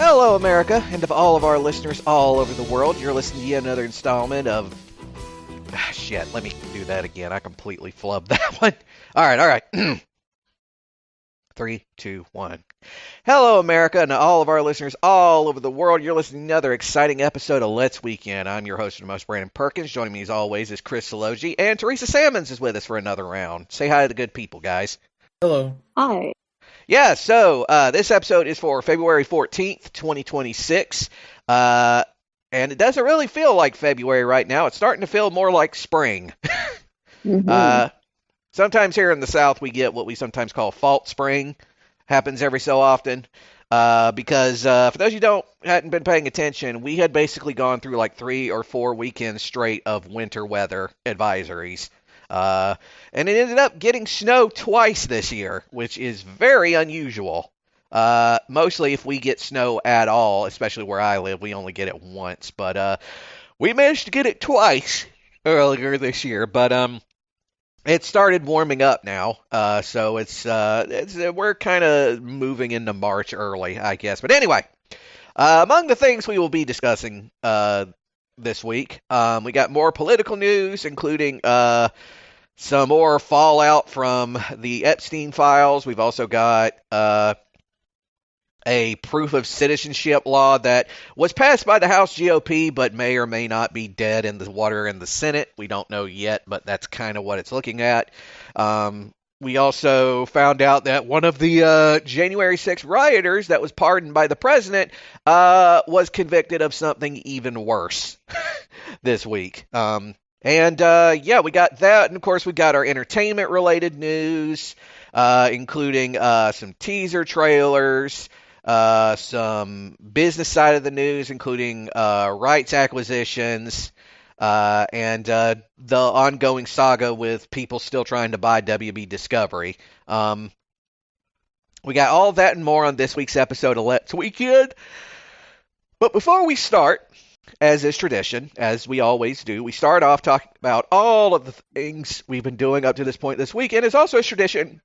Hello, America, and to all of our listeners all over the world, you're listening to yet another installment of. Shit, let me do that again. I completely flubbed that one. All right. 3, 2, 1. Hello, America, and to all of our listeners all over the world, you're listening to another exciting episode of Let's Weekend. I'm your host and most, Brandon Perkins. Joining me as always is Chris Sologi, and Teresa Sammons is with us for another round. Say hi to the good people, guys. Hello. Hi. Yeah, so this episode is for February 14th, 2026. And it doesn't really feel like February right now. It's starting to feel more like spring. Mm-hmm. Sometimes here in the South, we get what we sometimes call false spring. Happens every so often. Because for those of you who hadn't been paying attention, we had basically gone through like 3 or 4 weekends straight of winter weather advisories. And it ended up getting snow twice this year, which is very unusual. Mostly if we get snow at all, especially where I live, we only get it once. But we managed to get it twice earlier this year. But it started warming up now, so it's we're kind of moving into March early, I guess. But anyway, among the things we will be discussing this week, we got more political news, including some more fallout from the Epstein files. We've also got a proof of citizenship law that was passed by the House GOP, but may or may not be dead in the water in the Senate. We don't know yet, but that's kind of what it's looking at. We also found out that one of the January 6th rioters that was pardoned by the president was convicted of something even worse this week. Yeah, we got that. And of course, we got our entertainment related news, including some teaser trailers, some business side of the news, including rights acquisitions, and the ongoing saga with people still trying to buy WB Discovery. We got all that and more on this week's episode of Let's Weekend. But before we start, as is tradition, as we always do, we start off talking about all of the things we've been doing up to this point this week. And it's also a tradition,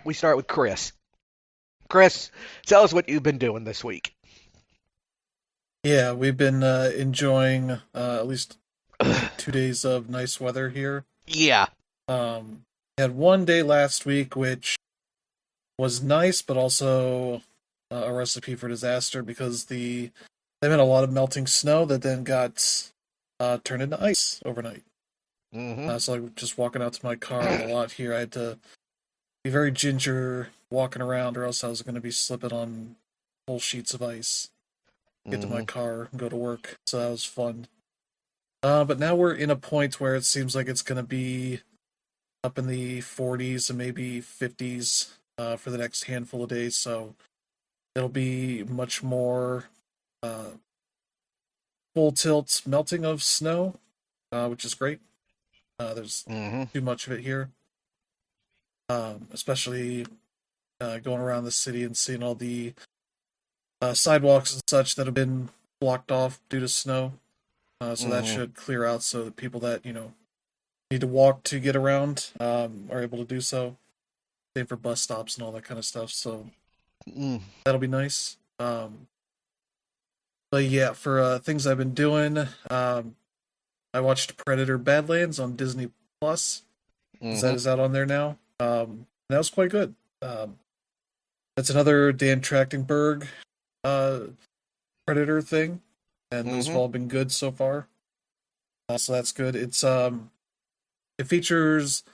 we start with Chris. Chris, tell us what you've been doing this week. Yeah, we've been enjoying at least 2 days of nice weather here. Yeah. Had one day last week which was nice, but also a recipe for disaster because they had a lot of melting snow that then got turned into ice overnight. Mm-hmm. So like just walking out to my car on the lot here, I had to be very ginger walking around, or else I was going to be slipping on whole sheets of ice. Get to my car and go to work, so that was fun. But now we're in a point where it seems like it's going to be up in the 40s and maybe 50s for the next handful of days, so it'll be much more full tilt melting of snow, which is great. There's too much of it here, especially going around the city and seeing all the sidewalks and such that have been blocked off due to snow. So that should clear out so that people that, need to walk to get around are able to do so. Same for bus stops and all that kind of stuff. So that'll be nice. But yeah, for things I've been doing, I watched Predator Badlands on Disney Plus. That is out on there now. That was quite good. That's another Dan Trachtenberg Predator thing, and those have all been good so far. So that's good. It features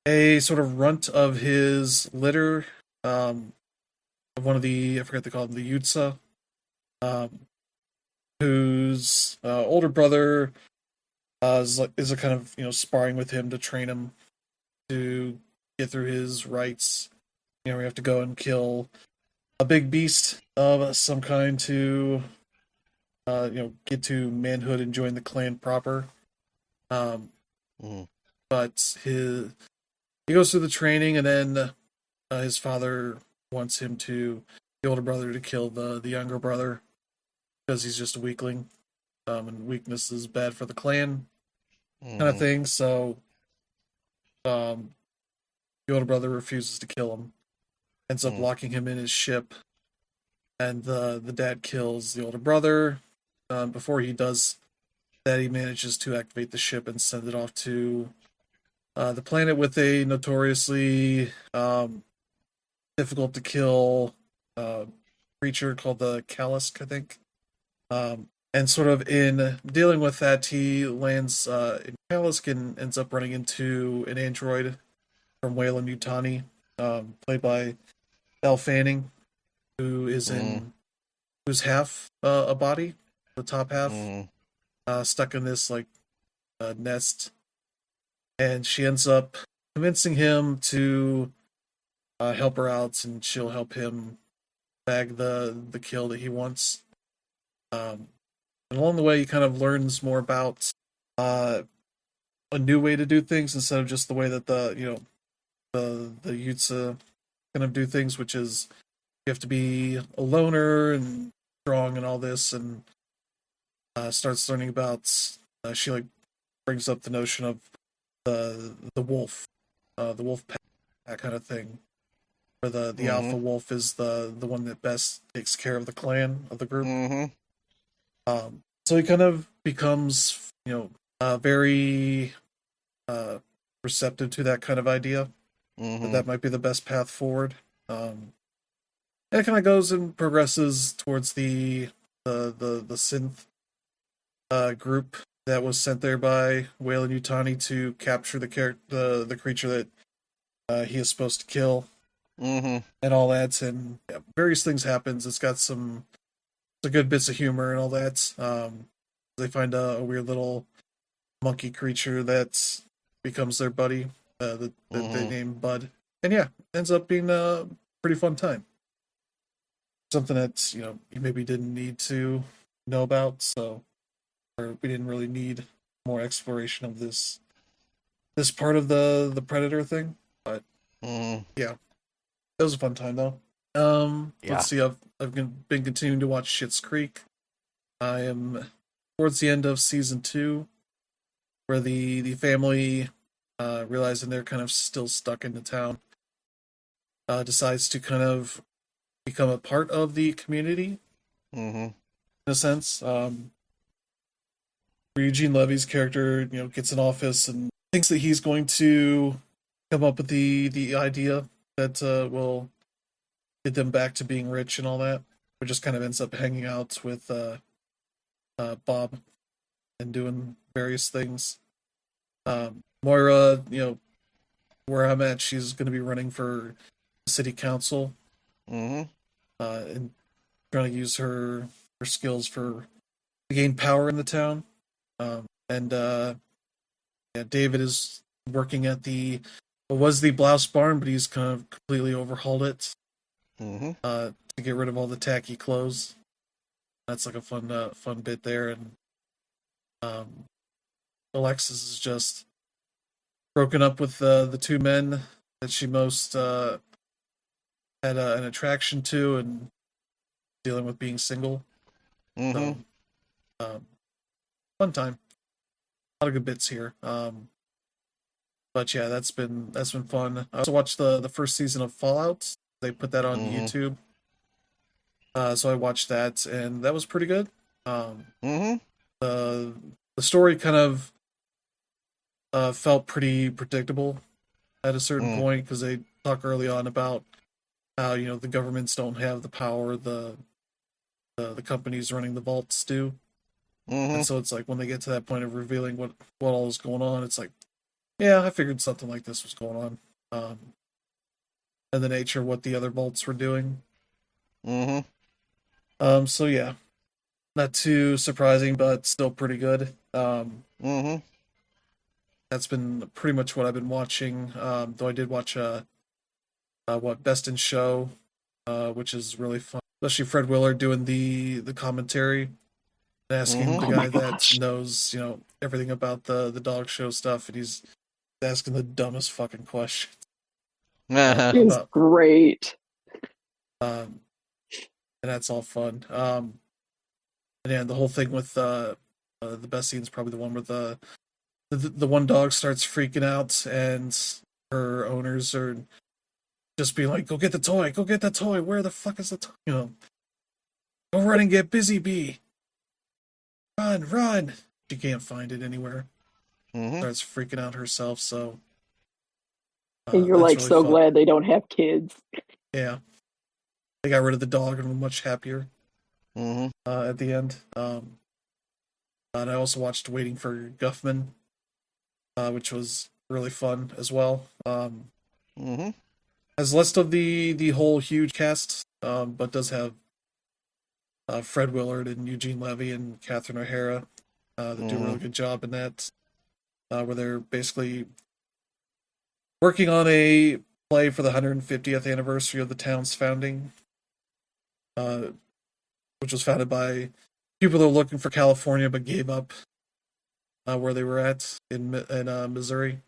a sort of runt of his litter, of one of the, I forget they call them, the Yutza, whose older brother is a kind of, sparring with him to train him to get through his rights. We have to go and kill a big beast of some kind to, get to manhood and join the clan proper. But he goes through the training, and then his father wants him the older brother, to kill the younger brother because he's just a weakling, and weakness is bad for the clan, kind of thing. So, the older brother refuses to kill him, ends up locking him in his ship, and the dad kills the older brother. Before he does that, he manages to activate the ship and send it off to the planet with a notoriously difficult to kill creature called the Callisk, I think. And sort of in dealing with that, he lands in Callisk and ends up running into an android from Whalen Yutani, played by Elle Fanning, who is in who's half a body, the top half, stuck in this like nest, and she ends up convincing him to help her out, and she'll help him bag the kill that he wants. And along the way, he kind of learns more about a new way to do things instead of just the way that the Yutza kind of do things, which is you have to be a loner and strong and all this, and starts learning about. She like brings up the notion of the wolf, the wolf pack, that kind of thing. Where the alpha wolf is the one that best takes care of the clan of the group. So he kind of becomes, very receptive to that kind of idea. That might be the best path forward. And it kind of goes and progresses towards the synth group that was sent there by Whalen Yutani to capture the creature that he is supposed to kill. And all that, and various things happens. It's got some good bits of humor and all that. They find a weird little monkey creature that becomes their buddy that they name Bud, and ends up being a pretty fun time. Something that you maybe didn't need to know about, or we didn't really need more exploration of this part of the Predator thing. But it was a fun time though. Let's see. I've been continuing to watch Schitt's Creek. I am towards the end of season 2, where the family, realizing they're kind of still stuck in the town, decides to kind of become a part of the community. In a sense, Eugene Levy's character, gets in office and thinks that he's going to come up with the idea that will get them back to being rich and all that. But just kind of ends up hanging out with Bob and doing various things. Moira, where I'm at, she's going to be running for city council, and trying to use her skills to gain power in the town. David is working at was the Blouse Barn, but he's kind of completely overhauled it to get rid of all the tacky clothes. That's like a fun bit there, and Alexis is just broken up with the two men that she most had an attraction to, and dealing with being single. So, fun time. A lot of good bits here. But yeah, that's been fun. I also watched the first season of Fallout. They put that on YouTube. So I watched that, and that was pretty good. The story kind of felt pretty predictable at a certain point, because they talk early on about how the governments don't have the power the companies running the vaults do. And so it's like when they get to that point of revealing what all is going on, it's like, yeah, I figured something like this was going on. And the nature of what the other vaults were doing. So yeah, not too surprising, but still pretty good. That's been pretty much what I've been watching. Though I did watch Best in Show, which is really fun. Especially Fred Willard doing the commentary, and asking the guy that knows everything about the dog show stuff, and he's asking the dumbest fucking question. It's great. And that's all fun. And yeah, the whole thing with the best scene is probably the one where the one dog starts freaking out, and her owners are just being like, "Go get the toy! Go get the toy! Where the fuck is the toy?" run and get Busy Bee. Run, run. She can't find it anywhere. Starts freaking out herself, so... and you're that's like really so fun. glad they don't have kids. Yeah. They got rid of the dog and were much happier at the end. And I also watched Waiting for Guffman, which was really fun as well. Has less of the whole huge cast, but does have Fred Willard and Eugene Levy and Catherine O'Hara that do a really good job in that, where they're basically working on a play for the 150th anniversary of the town's founding, which was founded by people that were looking for California but gave up where they were at in Missouri.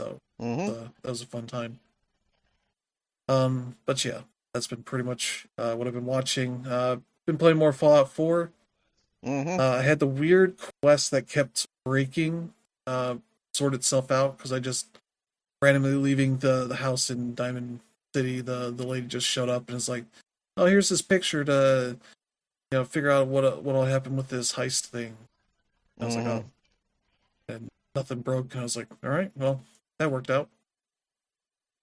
So that was a fun time. But yeah, that's been pretty much what I've been watching. Been playing more Fallout 4. I had the weird quest that kept breaking sort itself out because I just randomly leaving the house in Diamond City. The lady just showed up and is like, "Oh, here's this picture to figure out what'll happen with this heist thing." I was like, "Oh," and nothing broke. And I was like, "All right, well, that worked out."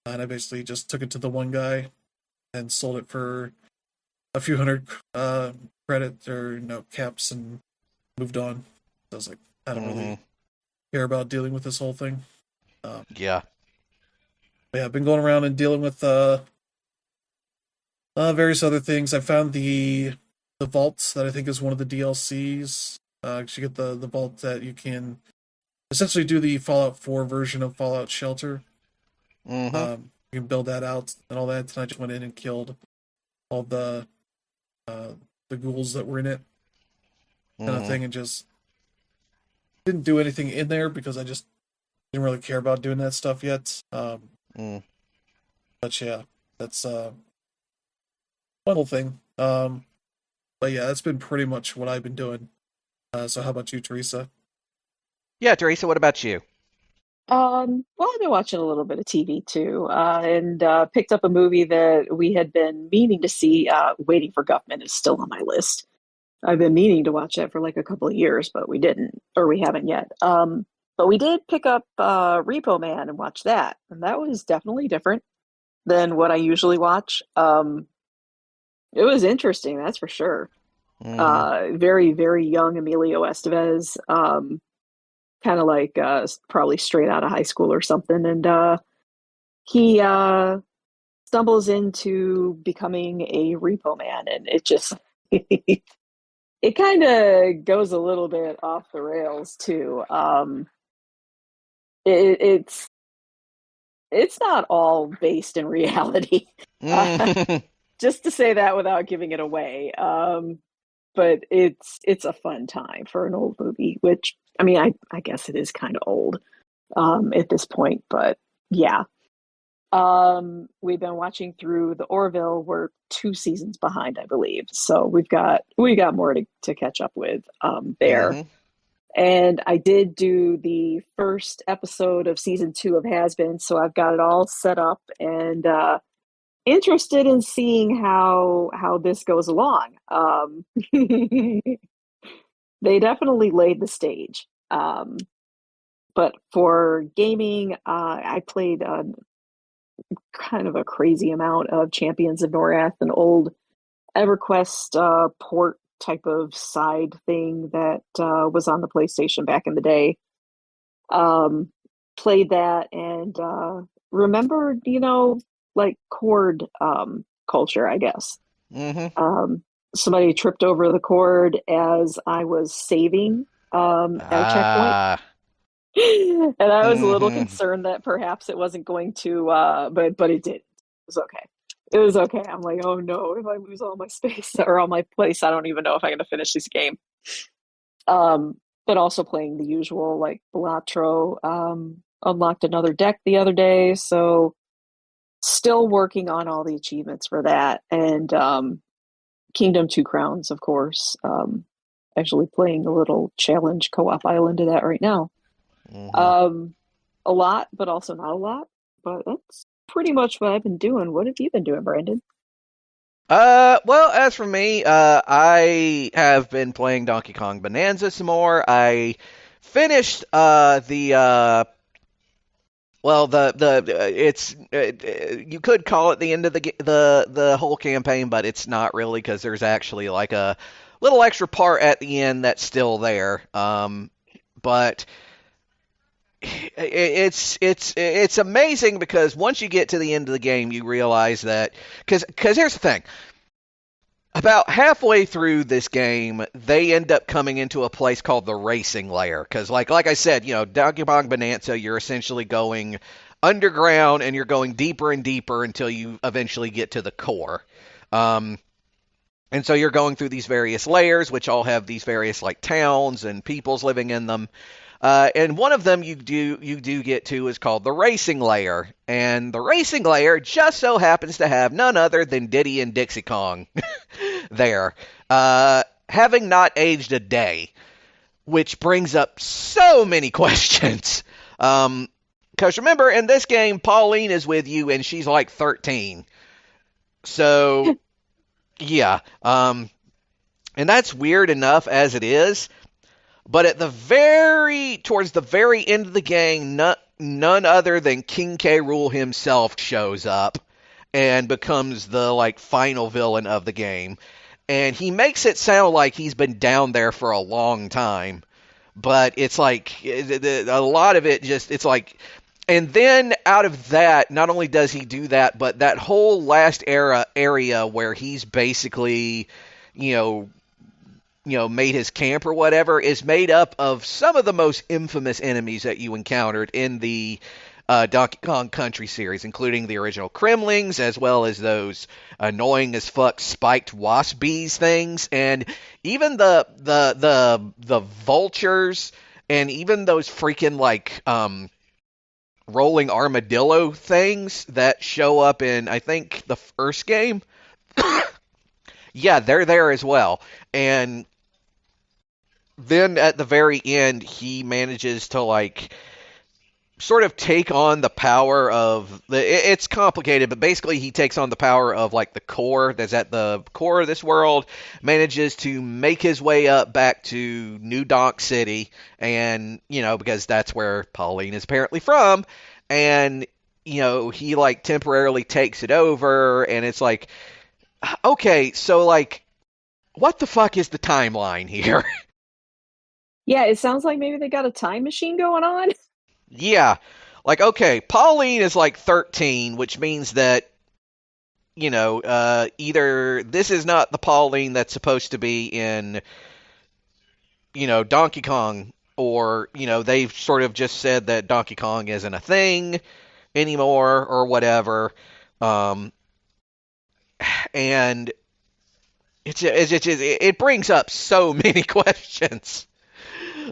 And I basically just took it to the one guy and sold it for a few hundred credits or caps and moved on. So I was like, I don't really care about dealing with this whole thing. Yeah. But yeah, I've been going around and dealing with various other things. I found the vault that I think is one of the DLCs. You get the vault that you can essentially do the Fallout 4 version of Fallout Shelter. You can build that out and all that. And I just went in and killed all the ghouls that were in it, kind of thing, and just didn't do anything in there because I just didn't really care about doing that stuff yet. But yeah, that's one whole thing. But yeah, that's been pretty much what I've been doing. So how about you, Teresa? Yeah, Teresa, what about you? Well, I've been watching a little bit of TV too, and picked up a movie that we had been meaning to see. Waiting for Guffman is still on my list. I've been meaning to watch that for like a couple of years, but we didn't, or we haven't yet. But we did pick up Repo Man and watch that, and that was definitely different than what I usually watch. It was interesting, that's for sure. Very, very young Emilio Estevez. Kind of like probably straight out of high school or something. And he stumbles into becoming a repo man, and it just it kind of goes a little bit off the rails too. It's not all based in reality. Just to say that without giving it away. But it's a fun time for an old movie, which I mean, I guess it is kind of old at this point, but yeah. We've been watching through the Orville. We're 2 seasons behind, I believe. So we got more to catch up with there. And I did do the first episode of season 2 of Has Been, so I've got it all set up and interested in seeing how this goes along. They definitely laid the stage. But for gaming, I played kind of a crazy amount of Champions of Norath, an old EverQuest port type of side thing that was on the PlayStation back in the day. Played that and remembered, like cord culture, I guess. Somebody tripped over the cord as I was saving at a checkpoint. And I was a little concerned that perhaps it wasn't going to, but it did. It was okay. It was okay. I'm like, oh no, if I lose all my space or all my place, I don't even know if I'm going to finish this game. But also playing the usual, like Balatro, unlocked another deck the other day, so still working on all the achievements for that. And Kingdom Two Crowns, of course. Actually playing a little challenge co-op island of that right now. A lot, but also not a lot. But that's pretty much what I've been doing. What have you been doing, Brandon? Well, as for me, I have been playing Donkey Kong Bonanza some more. I finished it's you could call it the end of the whole campaign, but it's not really because there's actually like a little extra part at the end that's still there. But it's amazing because once you get to the end of the game, you realize that because here's the thing. About halfway through this game, they end up coming into a place called the racing layer. Because, like I said, Donkey Kong Bonanza, you're essentially going underground and you're going deeper and deeper until you eventually get to the core. And so you're going through these various layers, which all have these various like towns and peoples living in them. And one of them you do get to is called the racing layer, and the racing layer just so happens to have none other than Diddy and Dixie Kong there, having not aged a day, which brings up so many questions. Because remember, in this game, Pauline is with you, and she's like 13. So, yeah. And that's weird enough as it is. But towards the very end of the game, none other than King K. Rool himself shows up and becomes the like final villain of the game. And he makes it sound like he's been down there for a long time. But it's like a lot of it it's like, and then out of that, not only does he do that, but that whole last area where he's basically, made his camp or whatever, is made up of some of the most infamous enemies that you encountered in the Donkey Kong Country series, including the original Kremlings, as well as those annoying as fuck spiked wasp bees things, and even the vultures, and even those freaking like rolling armadillo things that show up in, I think, the first game. Yeah, they're there as well. And then at the very end, he manages to like sort of take on the power of it's complicated, but basically he takes on the power of like the core that's at the core of this world, manages to make his way up back to New Donk City, and because that's where Pauline is apparently from, and he like temporarily takes it over, and it's like, okay, so like, what the fuck is the timeline here? Yeah, it sounds like maybe they got a time machine going on. Yeah. Like, okay, Pauline is like 13, which means that, either this is not the Pauline that's supposed to be in, Donkey Kong, or, they've sort of just said that Donkey Kong isn't a thing anymore or whatever. And it brings up so many questions.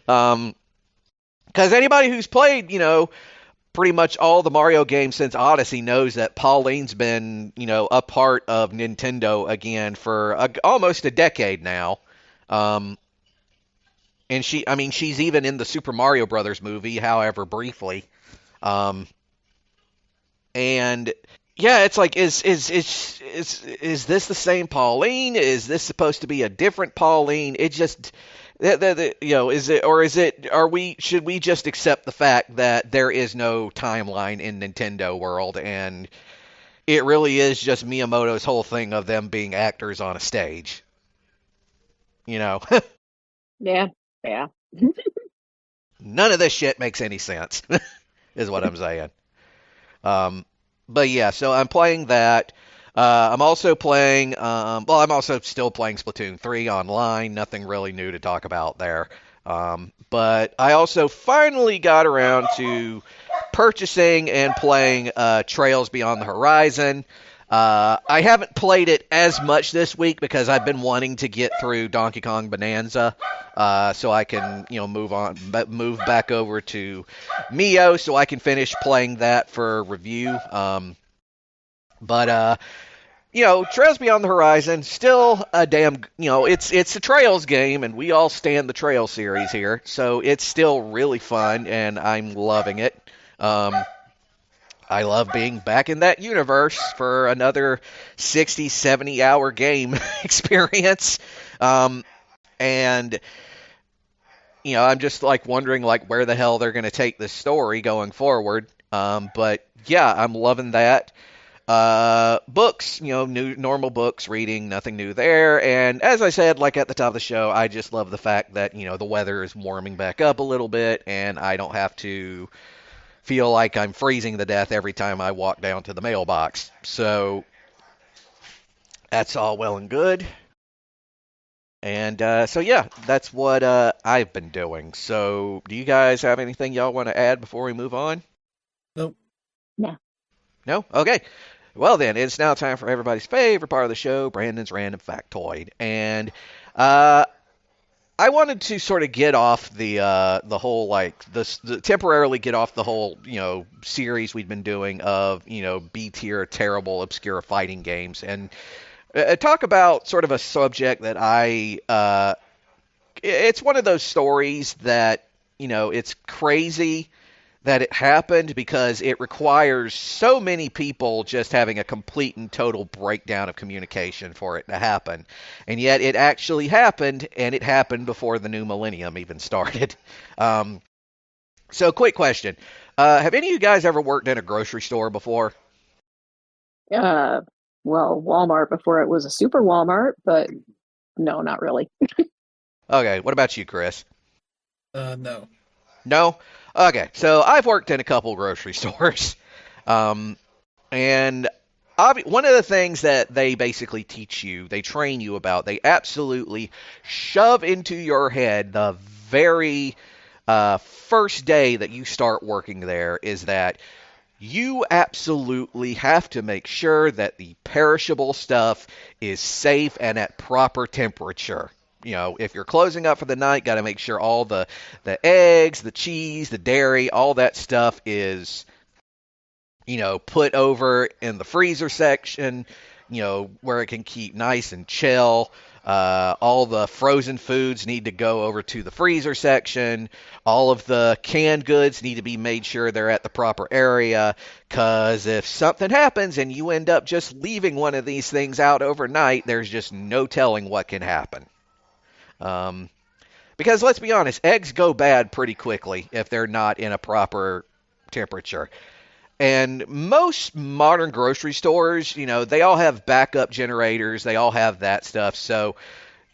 Because anybody who's played, pretty much all the Mario games since Odyssey knows that Pauline's been, a part of Nintendo again for almost a decade now. And she's even in the Super Mario Brothers movie, however briefly. And yeah, it's like, is this the same Pauline? Is this supposed to be a different Pauline? It just, should we just accept the fact that there is no timeline in Nintendo world, and it really is just Miyamoto's whole thing of them being actors on a stage? Yeah. None of this shit makes any sense, is what I'm saying. But yeah, so I'm playing that. I'm also playing, I'm also still playing Splatoon 3 online. Nothing really new to talk about there. But I also finally got around to purchasing and playing Trails Beyond the Horizon. I haven't played it as much this week because I've been wanting to get through Donkey Kong Bonanza, so I can, move back over to Mio so I can finish playing that for review. But Trails Beyond the Horizon, still a damn, it's a Trails game, and we all stand the Trails series here, so it's still really fun, and I'm loving it. I love being back in that universe for another 60, 70-hour game experience. And I'm just like wondering like where the hell they're going to take this story going forward. But yeah, I'm loving that. Books, new normal books, reading, nothing new there. And as I said, like at the top of the show, I just love the fact that the weather is warming back up a little bit, and I don't have to feel like I'm freezing to death every time I walk down to the mailbox. So that's all well and good. And so yeah, that's what I've been doing. So do you guys have anything y'all want to add before we move on? Nope. No. No? Okay. Well then, it's now time for everybody's favorite part of the show, Brandon's Random Factoid. And I wanted to sort of get off the whole temporarily get off the whole series we'd been doing of B tier terrible obscure fighting games and talk about sort of a subject that it's one of those stories that it's crazy that it happened because it requires so many people just having a complete and total breakdown of communication for it to happen. And yet it actually happened, and it happened before the new millennium even started. So quick question. Have any of you guys ever worked in a grocery store before? Well, Walmart before it was a super Walmart, but no, not really. Okay, what about you, Chris? No. No? Okay, so I've worked in a couple grocery stores. And one of the things that they basically teach you, they train you about, they absolutely shove into your head the very first day that you start working there is that you absolutely have to make sure that the perishable stuff is safe and at proper temperature. If you're closing up for the night, got to make sure all the eggs, the cheese, the dairy, all that stuff is, put over in the freezer section, where it can keep nice and chill. All the frozen foods need to go over to the freezer section. All of the canned goods need to be made sure they're at the proper area, because if something happens and you end up just leaving one of these things out overnight, there's just no telling what can happen. Because let's be honest, eggs go bad pretty quickly if they're not in a proper temperature. And most modern grocery stores, they all have backup generators. They all have that stuff. So,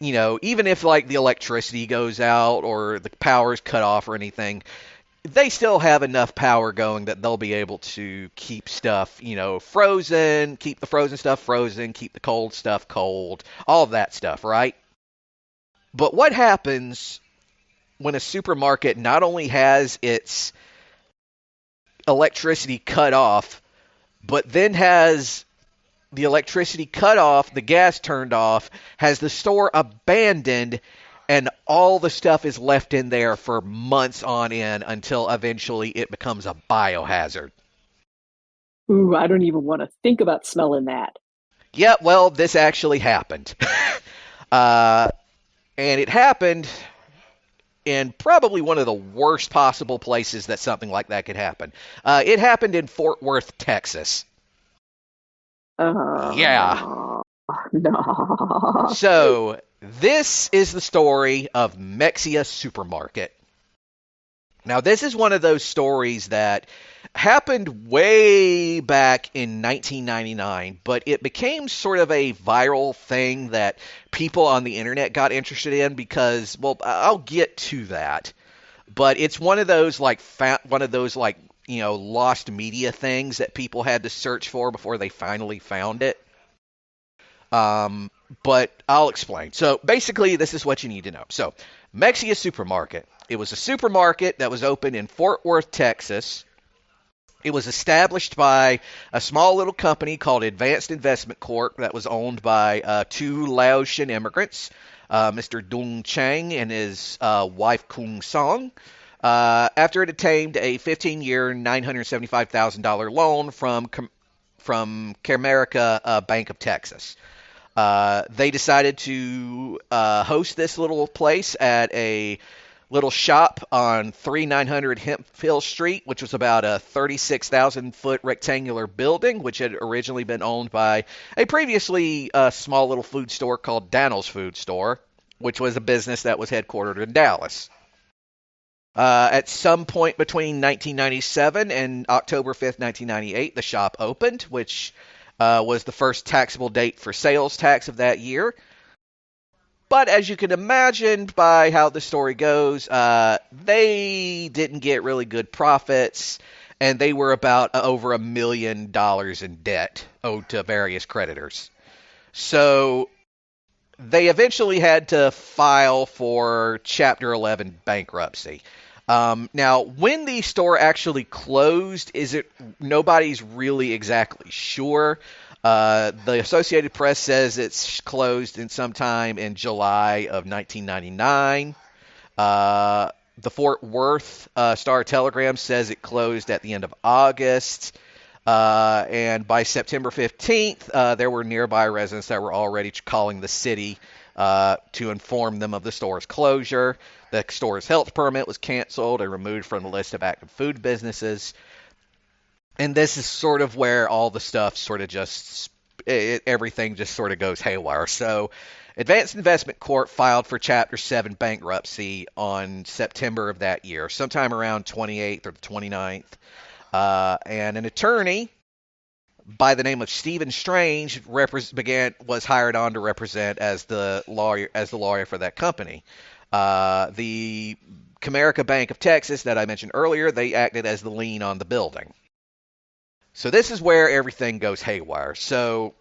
even if like the electricity goes out or the power's cut off or anything, they still have enough power going that they'll be able to keep stuff, frozen, keep the frozen stuff frozen, keep the cold stuff cold, all of that stuff, right? But what happens when a supermarket not only has its electricity cut off, but then has the electricity cut off, the gas turned off, has the store abandoned, and all the stuff is left in there for months on end until eventually it becomes a biohazard? Ooh, I don't even want to think about smelling that. Yeah, well, this actually happened. And it happened in probably one of the worst possible places that something like that could happen. It happened in Fort Worth, Texas. Yeah. No. So, this is the story of Mexia Supermarket. Now, this is one of those stories that happened way back in 1999, but it became sort of a viral thing that people on the internet got interested in because, well, I'll get to that. But it's one of those lost media things that people had to search for before they finally found it. But I'll explain. So basically, this is what you need to know. So, Mexia Supermarket. It was a supermarket that was opened in Fort Worth, Texas. It was established by a small little company called Advanced Investment Corp. that was owned by two Laotian immigrants, Mr. Dung Chang and his wife Kung Song. After it obtained a 15-year, $975,000 loan from Comerica Bank of Texas. They decided to host this little place at a little shop on 3900 Hemphill Street, which was about a 36,000-foot rectangular building, which had originally been owned by a previously small little food store called Daniel's Food Store, which was a business that was headquartered in Dallas. At some point between 1997 and October 5th, 1998, the shop opened, which was the first taxable date for sales tax of that year. But as you can imagine by how the story goes, they didn't get really good profits, and they were about over $1 million in debt owed to various creditors. So they eventually had to file for Chapter 11 bankruptcy. Now, when the store actually closed, nobody's really exactly sure. The Associated Press says it's closed in sometime in July of 1999. The Fort Worth Star-Telegram says it closed at the end of August. And by September 15th, there were nearby residents that were already calling the city to inform them of the store's closure. The store's health permit was canceled and removed from the list of active food businesses. And this is sort of where all the stuff sort of everything just sort of goes haywire. So Advanced Investment Corp filed for Chapter 7 bankruptcy on September of that year, sometime around 28th or the 29th. And an attorney by the name of Stephen Strange was hired on to represent as the lawyer for that company. The Comerica Bank of Texas that I mentioned earlier, they acted as the lien on the building. So this is where everything goes haywire. So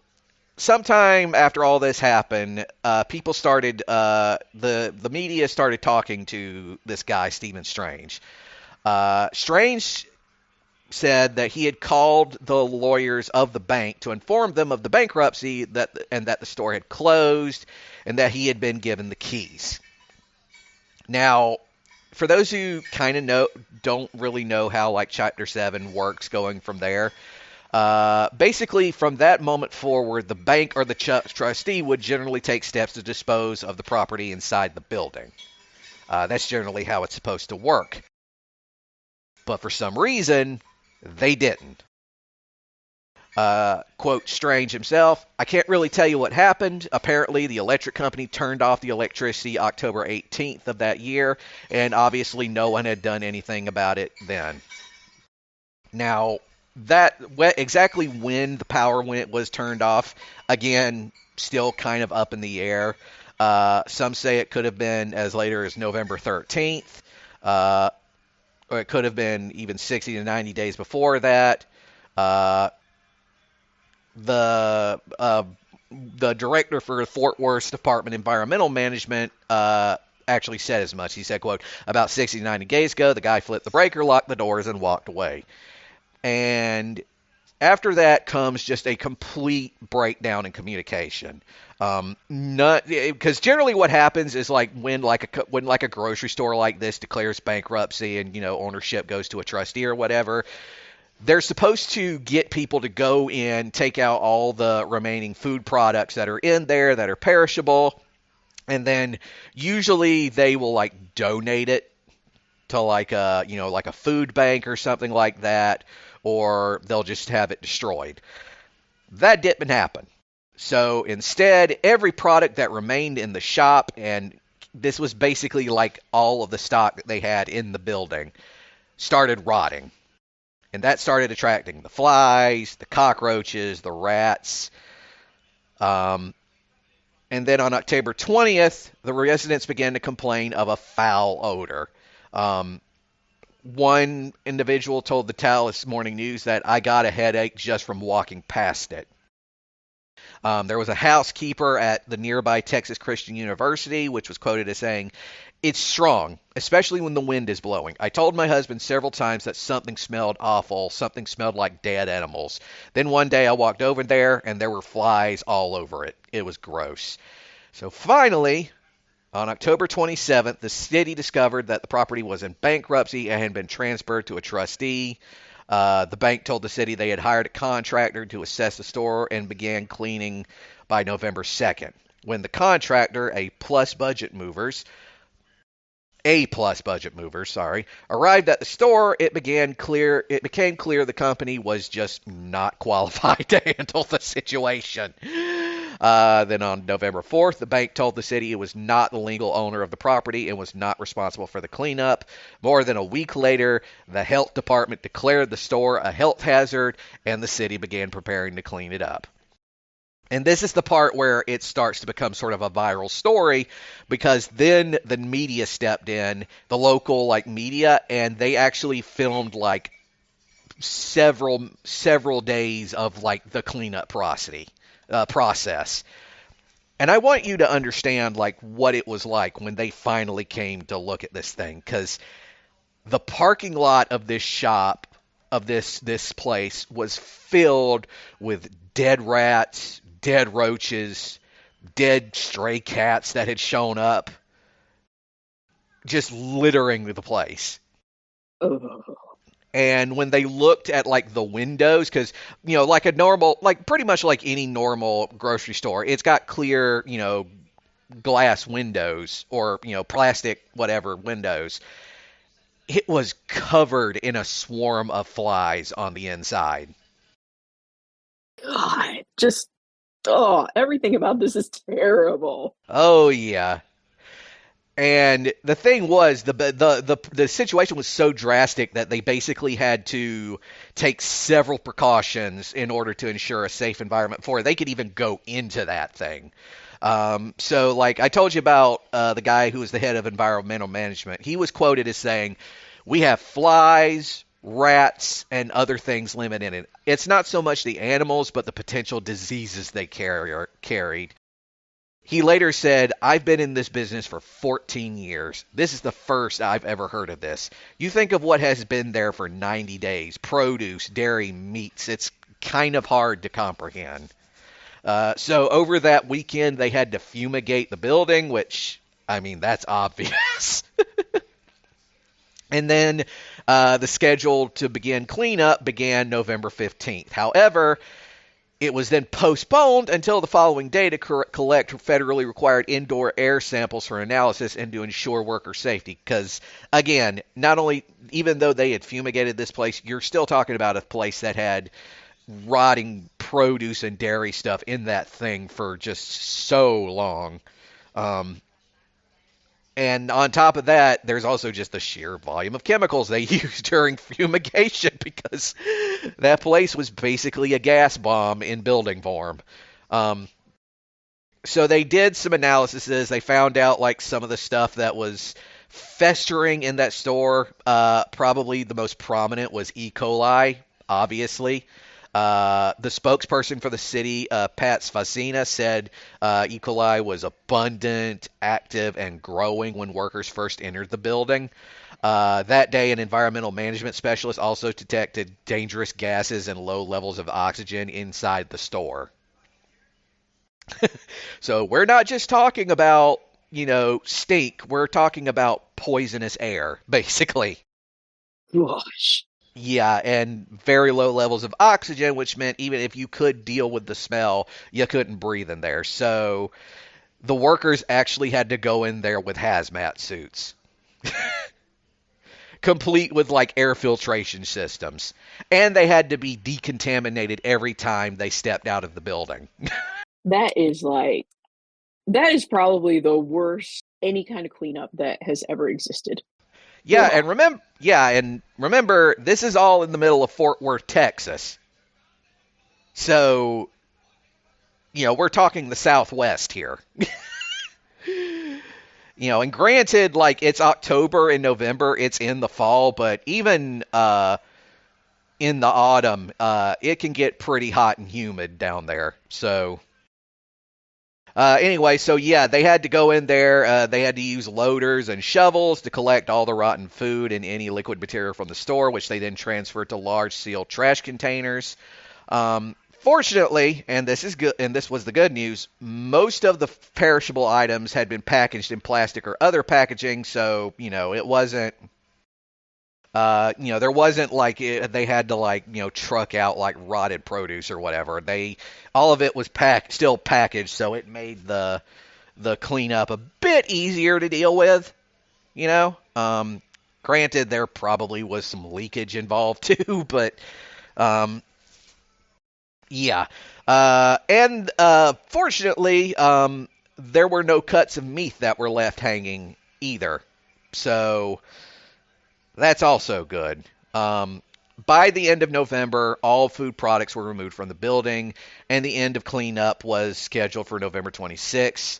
sometime after all this happened, people started, the media started talking to this guy, Stephen Strange. Strange said that he had called the lawyers of the bank to inform them of the bankruptcy and that the store had closed and that he had been given the keys. Now, for those who kind of don't really know how like Chapter 7 works going from there, basically from that moment forward, the bank or the trustee would generally take steps to dispose of the property inside the building. That's generally how it's supposed to work. But for some reason, they didn't. Quote Strange himself, I can't really tell you what happened. Apparently, the electric company turned off the electricity October 18th of that year, and obviously no one had done anything about it then. Now, exactly when the power was turned off, again, still kind of up in the air. Some say it could have been as later as November 13th, or it could have been even 60 to 90 days before that. The director for Fort Worth's Department of Environmental Management actually said as much. He said, quote, about 60 to 90 days ago, the guy flipped the breaker, locked the doors, and walked away. And after that comes just a complete breakdown in communication. Because generally what happens is like when a grocery store like this declares bankruptcy and ownership goes to a trustee or whatever, they're supposed to get people to go in, take out all the remaining food products that are in there that are perishable, and then usually they will like donate it to like a food bank or something like that, or they'll just have it destroyed. That didn't happen. So instead, every product that remained in the shop, and this was basically like all of the stock that they had in the building, started rotting. And that started attracting the flies, the cockroaches, the rats. And then on October 20th, the residents began to complain of a foul odor. One individual told the Dallas Morning News that I got a headache just from walking past it. There was a housekeeper at the nearby Texas Christian University, which was quoted as saying, it's strong, especially when the wind is blowing. I told my husband several times that something smelled awful, something smelled like dead animals. Then one day I walked over there and there were flies all over it. It was gross. So finally, on October 27th, the city discovered that the property was in bankruptcy and had been transferred to a trustee. The bank told the city they had hired a contractor to assess the store and began cleaning by November 2nd, when the contractor, a Plus Budget Movers, A-plus budget movers, sorry, arrived at the store. It became clear the company was just not qualified to handle the situation. Then on November 4th, the bank told the city it was not the legal owner of the property and was not responsible for the cleanup. More than a week later, the health department declared the store a health hazard, and the city began preparing to clean it up. And this is the part where it starts to become sort of a viral story, because then the media stepped in, the local media, and they actually filmed several days of the cleanup process. And I want you to understand what it was like when they finally came to look at this thing, because the parking lot of this shop, of this place, was filled with dead rats, dead roaches, dead stray cats that had shown up, just littering the place. Oh. And when they looked at the windows, because like a normal, pretty much like any normal grocery store, it's got clear glass windows, or plastic whatever windows. It was covered in a swarm of flies on the inside. God, everything about this is terrible. Oh yeah. And the thing was, the situation was so drastic that they basically had to take several precautions in order to ensure a safe environment before they could even go into that thing. So I told you about the guy who was the head of environmental management. He was quoted as saying, "We have flies, rats, and other things living in it. It's not so much the animals, but the potential diseases they carried." He later said, "I've been in this business for 14 years. This is the first I've ever heard of this. You think of what has been there for 90 days. Produce, dairy, meats. It's kind of hard to comprehend." So over that weekend, they had to fumigate the building, which, I mean, that's obvious. And then the schedule to begin cleanup began November 15th. However, it was then postponed until the following day to collect federally required indoor air samples for analysis and to ensure worker safety. Because, again, not only, even though they had fumigated this place, you're still talking about a place that had rotting produce and dairy stuff in that thing for just so long. And on top of that, there's also just the sheer volume of chemicals they used during fumigation, because that place was basically a gas bomb in building form. So they did some analyses. They found out some of the stuff that was festering in that store. Probably the most prominent was E. coli, obviously. The spokesperson for the city, Pat Sfacina, said E. coli was abundant, active, and growing when workers first entered the building. That day, an environmental management specialist also detected dangerous gases and low levels of oxygen inside the store. So we're not just talking about, stink. We're talking about poisonous air, basically. Gosh. Yeah, and very low levels of oxygen, which meant even if you could deal with the smell, you couldn't breathe in there. So the workers actually had to go in there with hazmat suits, complete with air filtration systems. And they had to be decontaminated every time they stepped out of the building. That is probably the worst any kind of cleanup that has ever existed. Yeah, and remember, this is all in the middle of Fort Worth, Texas. So, we're talking the Southwest here. And granted, it's October and November, it's in the fall, but even in the autumn, it can get pretty hot and humid down there. So, anyway, so yeah, they had to go in there. They had to use loaders and shovels to collect all the rotten food and any liquid material from the store, which they then transferred to large sealed trash containers. Fortunately, and this is good, and this was the good news, most of the perishable items had been packaged in plastic or other packaging, so it wasn't. There wasn't they had to truck out rotted produce or whatever. All of it was still packaged, so it made the cleanup a bit easier to deal with, Granted, there probably was some leakage involved too, but yeah. And fortunately, there were no cuts of meat that were left hanging either. So that's also good. By the end of November, all food products were removed from the building, and the end of cleanup was scheduled for November 26th.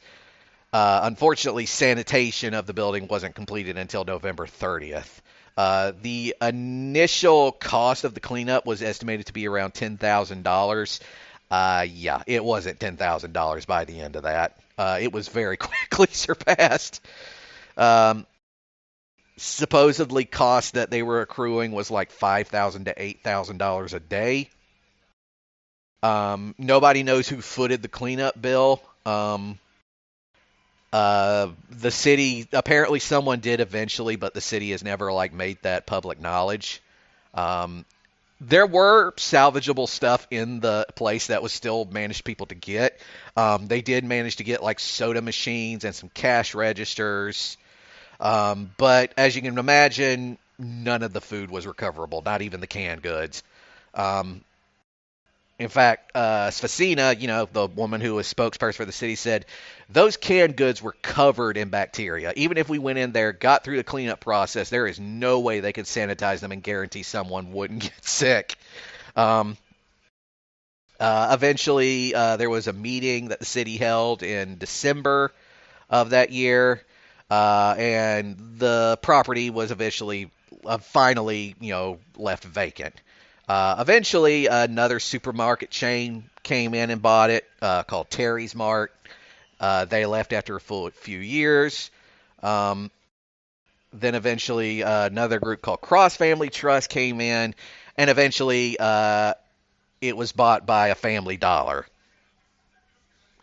Unfortunately, sanitation of the building wasn't completed until November 30th. The initial cost of the cleanup was estimated to be around $10,000. Yeah, it wasn't $10,000 by the end of that. It was very quickly surpassed. Supposedly, cost that they were accruing was like $5,000 to $8,000 a day. Nobody knows who footed the cleanup bill. The city, apparently someone did eventually, but the city has never like made that public knowledge. There were salvageable stuff in the place that was still managed people to get. They did manage to get like soda machines and some cash registers. But as you can imagine, none of the food was recoverable, not even the canned goods. In fact, Sfacina, the woman who was spokesperson for the city, said those canned goods were covered in bacteria. Even if we went in there, got through the cleanup process, there is no way they could sanitize them and guarantee someone wouldn't get sick. Eventually, there was a meeting that the city held in December of that year, and the property was finally, left vacant. Eventually, another supermarket chain came in and bought it, called Terry's Mart. They left after a few years. Then eventually, another group called Cross Family Trust came in, and eventually, it was bought by a Family Dollar.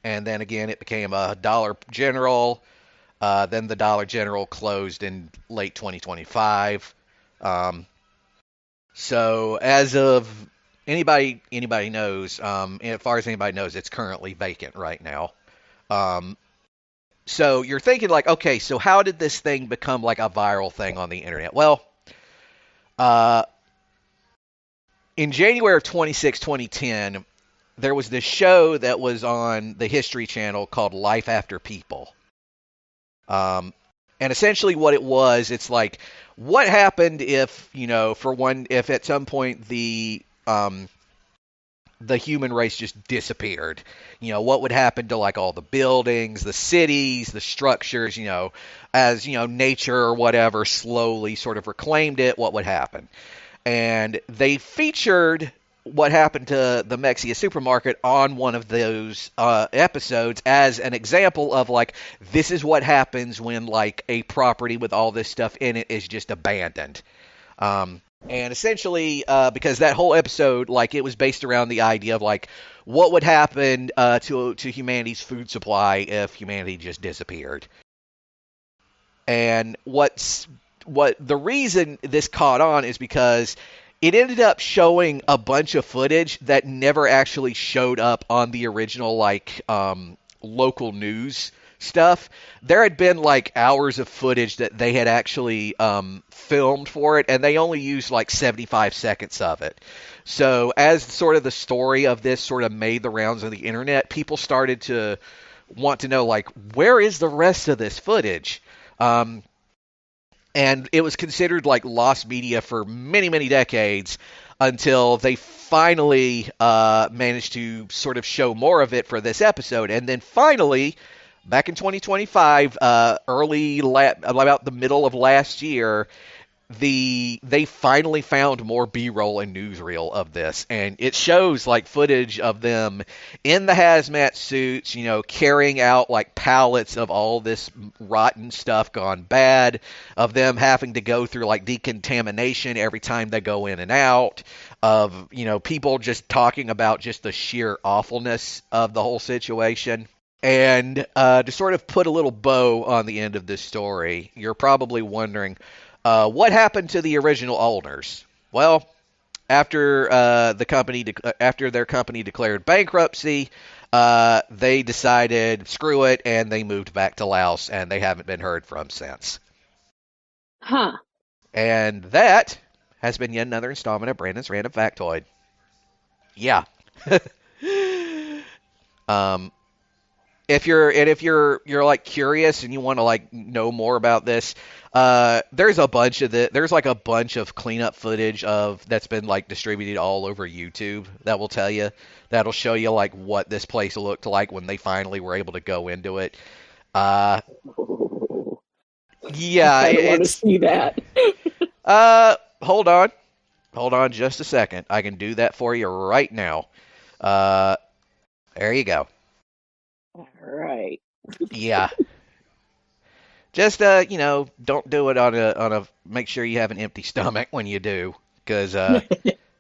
And then again, it became a Dollar General. Then the Dollar General closed in late 2025. So as of anybody knows, as far as anybody knows, it's currently vacant right now. So you're thinking like, okay, so how did this thing become like a viral thing on the internet? Well, in January of 2010, there was this show that was on the History Channel called Life After People. And essentially what it was, it's like, what happened if, if at some point the human race just disappeared? What would happen to like all the buildings, the cities, the structures, as, nature or whatever slowly sort of reclaimed it, what would happen? And they featured what happened to the Mexia supermarket on one of those episodes as an example of like, this is what happens when like a property with all this stuff in it is just abandoned. And essentially, because that whole episode, like, it was based around the idea of like, what would happen to humanity's food supply if humanity just disappeared. And what the reason this caught on is because it ended up showing a bunch of footage that never actually showed up on the original, like, local news stuff. There had been, like, hours of footage that they had actually filmed for it, and they only used, like, 75 seconds of it. So as sort of the story of this sort of made the rounds of the internet, people started to want to know, like, where is the rest of this footage? And it was considered like lost media for many, many decades until they finally managed to sort of show more of it for this episode. And then finally, back in 2025, about the middle of last year, they finally found more B-roll and newsreel of this, and it shows like footage of them in the hazmat suits, carrying out like pallets of all this rotten stuff gone bad, of them having to go through like decontamination every time they go in and out, of people just talking about just the sheer awfulness of the whole situation. And to sort of put a little bow on the end of this story, you're probably wondering, what happened to the original owners? Well, after their company declared bankruptcy, they decided screw it, and they moved back to Laos, and they haven't been heard from since. Huh. And that has been yet another installment of Brandon's Random Factoid. Yeah. um, if you're like curious and you want to like know more about this, there's a bunch of there's like a bunch of cleanup footage of that's been like distributed all over YouTube that'll show you like what this place looked like when they finally were able to go into it. Uh, Oh, I yeah, kind of want to it's see that. hold on just a second. I can do that for you right now. Uh, there you go. All right. Yeah. Just don't do it on a make sure you have an empty stomach when you do, because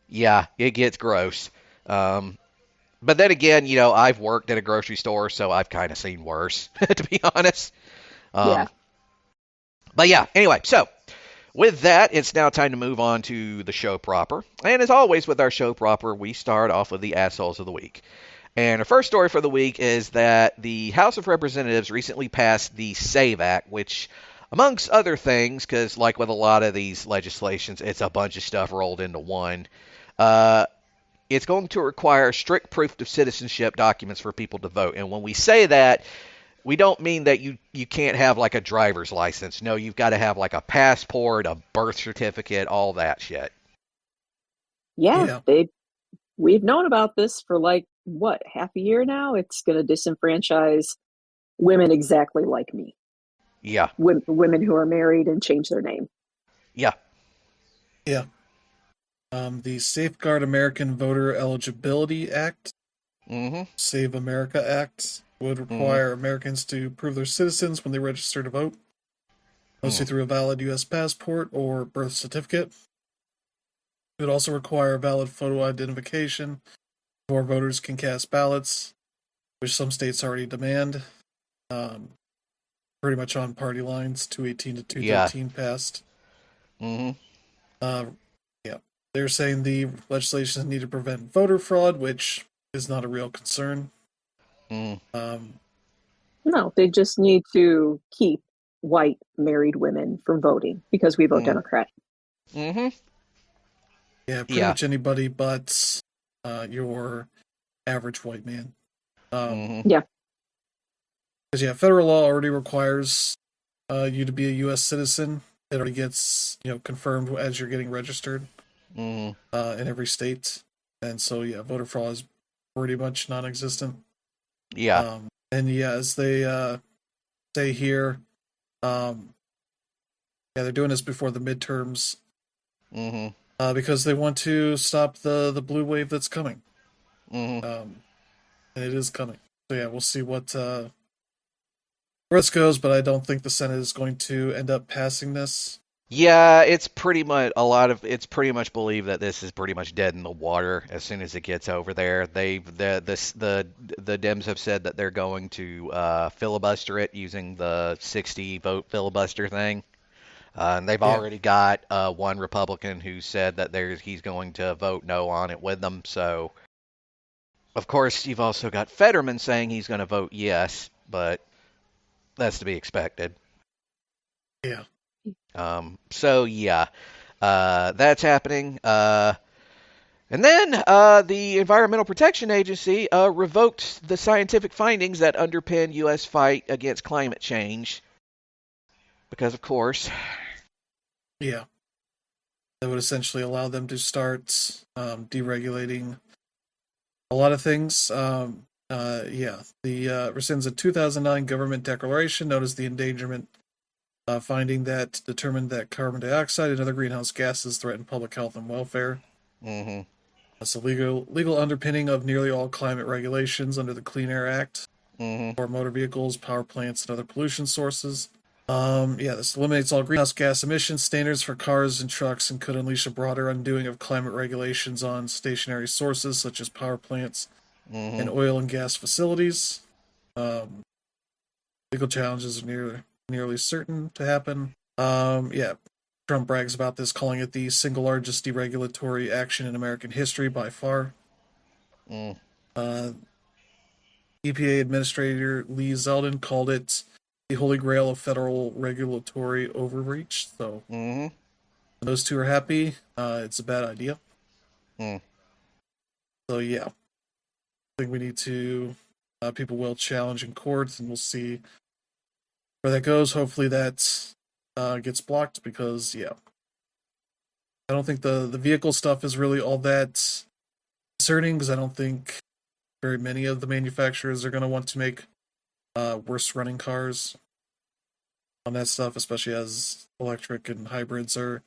yeah, it gets gross. Um, but then again, I've worked at a grocery store, so I've kind of seen worse, to be honest. Yeah. Um, but yeah, anyway, so with that, it's now time to move on to the show proper. And as always with our show proper, we start off with the assholes of the week. And our first story for the week is that the House of Representatives recently passed the SAVE Act, which, amongst other things, because like with a lot of these legislations, it's a bunch of stuff rolled into one. Uh, it's going to require strict proof of citizenship documents for people to vote. And when we say that, we don't mean that you can't have like a driver's license. No, you've got to have like a passport, a birth certificate, all that shit. Yeah, Yeah. we've known about this for like what, half a year now? It's going to disenfranchise women exactly like me. Yeah. Women who are married and change their name. Yeah. Yeah. The Safeguard American Voter Eligibility Act, Mm-hmm. Save America Act, would require Americans to prove they're citizens when they register to vote, mostly through a valid U.S. passport or birth certificate. It would also require a valid photo identification before voters can cast ballots, which some states already demand. Um, Pretty much on party lines. 218 to Yeah. 213 passed. Mm-hmm. Uh, yeah, they're saying the legislation is needed to prevent voter fraud, which is not a real concern. Mm. Um, No, they just need to keep white married women from voting because we vote Mm. Democrat. Mm-hmm. yeah, pretty Yeah. much anybody but your average white man. Mm-hmm. Yeah. Because federal law already requires you to be a U.S. citizen. It already gets confirmed as you're getting registered Mm-hmm. in every state, and so voter fraud is pretty much non-existent. Yeah. And as they say here, they're doing this before the midterms Mm-hmm. because they want to stop the blue wave that's coming. Mm-hmm. And it is coming. So we'll see where this goes, but I don't think the Senate is going to end up passing this. Yeah, it's pretty much believed that this is pretty much dead in the water as soon as it gets over there. The Dems have said that they're going to filibuster it using the 60 vote filibuster thing. And they've Yeah. already got one Republican who said that he's going to vote no on it with them. So, of course, you've also got Fetterman saying he's going to vote yes, but that's to be expected. Yeah. So yeah, that's happening. And then the Environmental Protection Agency revoked the scientific findings that underpin U.S. fight against climate change. Because, of course. Yeah. That would essentially allow them to start deregulating a lot of things. The rescinds a 2009 government declaration known as the endangerment finding that determined that carbon dioxide and other greenhouse gases threaten public health and welfare. Mm-hmm. That's a legal underpinning of nearly all climate regulations under the Clean Air Act for motor vehicles, power plants, and other pollution sources. This eliminates all greenhouse gas emission standards for cars and trucks and could unleash a broader undoing of climate regulations on stationary sources such as power plants and oil and gas facilities. Legal challenges are nearly certain to happen. Trump brags about this, calling it the single largest deregulatory action in American history by far. EPA Administrator Lee Zeldin called it the holy grail of federal regulatory overreach. So those two are happy. It's a bad idea. So yeah, I think we need to. People will challenge in court, and we'll see where that goes. Hopefully that gets blocked because I don't think the vehicle stuff is really all that concerning because I don't think very many of the manufacturers are going to want to make worse running cars on that stuff, especially as electric and hybrids are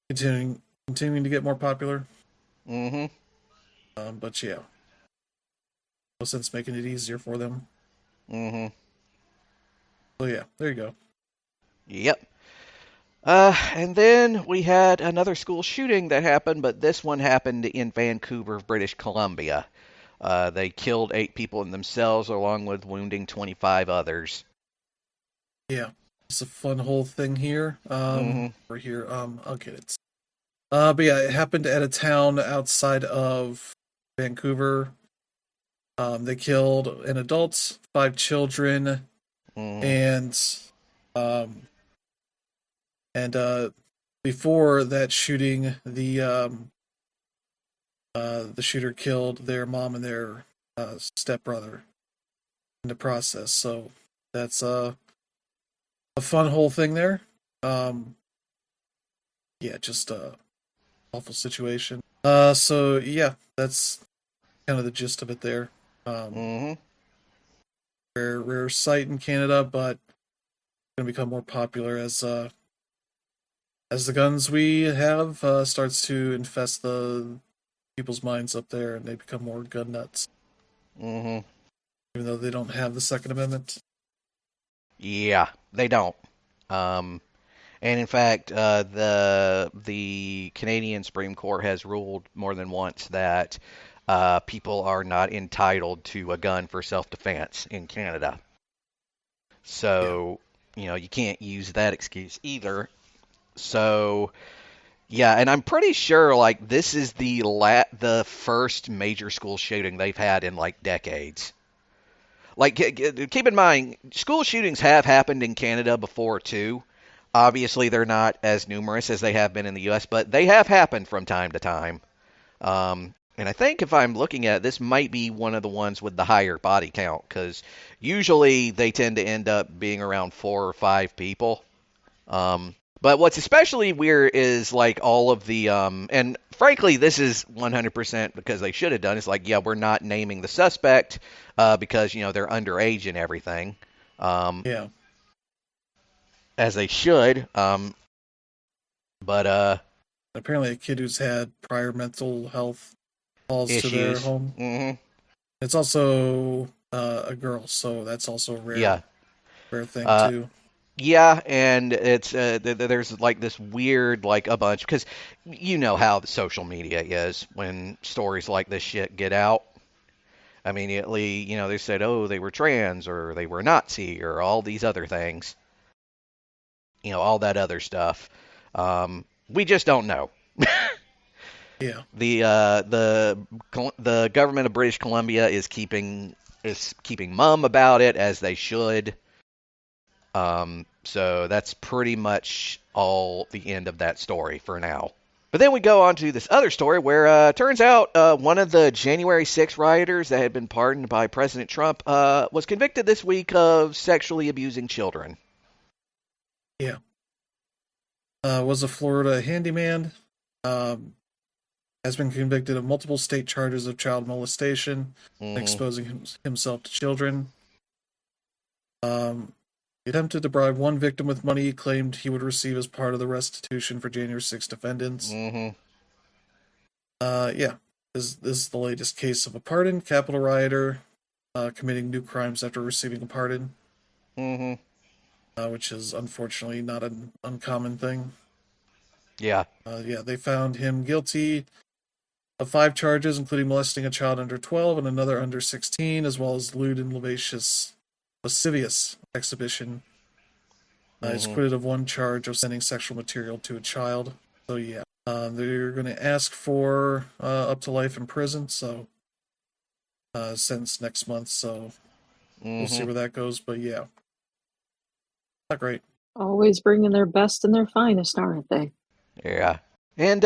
continuing to get more popular. But yeah, no sense making it easier for them. So yeah, there you go. Yep. And then we had another school shooting that happened, but this one happened in Vancouver, British Columbia. They killed 8 people in themselves, along with wounding 25 others. Yeah, it's a fun whole thing here. Over here, I'll get it. But yeah, it happened at a town outside of Vancouver. They killed an adult, 5 children, and before that shooting, the shooter killed their mom and their stepbrother in the process. So that's a fun whole thing there. Yeah, just a awful situation. So yeah, that's kind of the gist of it there. Rare sight in Canada, but going to become more popular as the guns we have starts to infest the people's minds up there, and they become more gun nuts. Even though they don't have the Second Amendment. Yeah, they don't. And in fact, the Canadian Supreme Court has ruled more than once that people are not entitled to a gun for self-defense in Canada. So, you can't use that excuse either. So, yeah, and I'm pretty sure like this is the first major school shooting they've had in like decades. Like, keep in mind, school shootings have happened in Canada before too. Obviously, they're not as numerous as they have been in the U.S., but they have happened from time to time. And I think if I'm looking at it, this might be one of the ones with the higher body count, because usually they tend to end up being around 4 or 5 people. But what's especially weird is like all of the, and frankly, this is 100% because they should have done. It's like, yeah, we're not naming the suspect because they're underage and everything. Yeah. As they should. But apparently a kid who's had prior mental health calls issues. to their home. It's also a girl, so that's also a rare thing too. Yeah, and it's there's like this weird like a bunch because you know how the social media is when stories like this shit get out. Immediately, they said, oh, they were trans or they were Nazi or all these other things. All that other stuff. We just don't know. Yeah. The government of British Columbia is keeping mum about it, as they should. So that's pretty much all the end of that story for now. But then we go on to this other story where it turns out one of the January 6 rioters that had been pardoned by President Trump was convicted this week of sexually abusing children. Yeah. Was a Florida handyman. Has been convicted of multiple state charges of child molestation, exposing himself to children. He attempted to bribe one victim with money he claimed he would receive as part of the restitution for January 6 defendants. Yeah. This is the latest case of a pardon. Capitol rioter committing new crimes after receiving a pardon. Which is unfortunately not an uncommon thing. Yeah. They found him guilty of 5 charges, including molesting a child under 12 and another under 16, as well as lewd and lascivious exhibition. He's acquitted of 1 charge of sending sexual material to a child. So yeah, they're going to ask for up to life in prison. So sentence next month. So we'll see where that goes. But yeah, Not great. Always bringing their best and their finest, aren't they? Yeah. And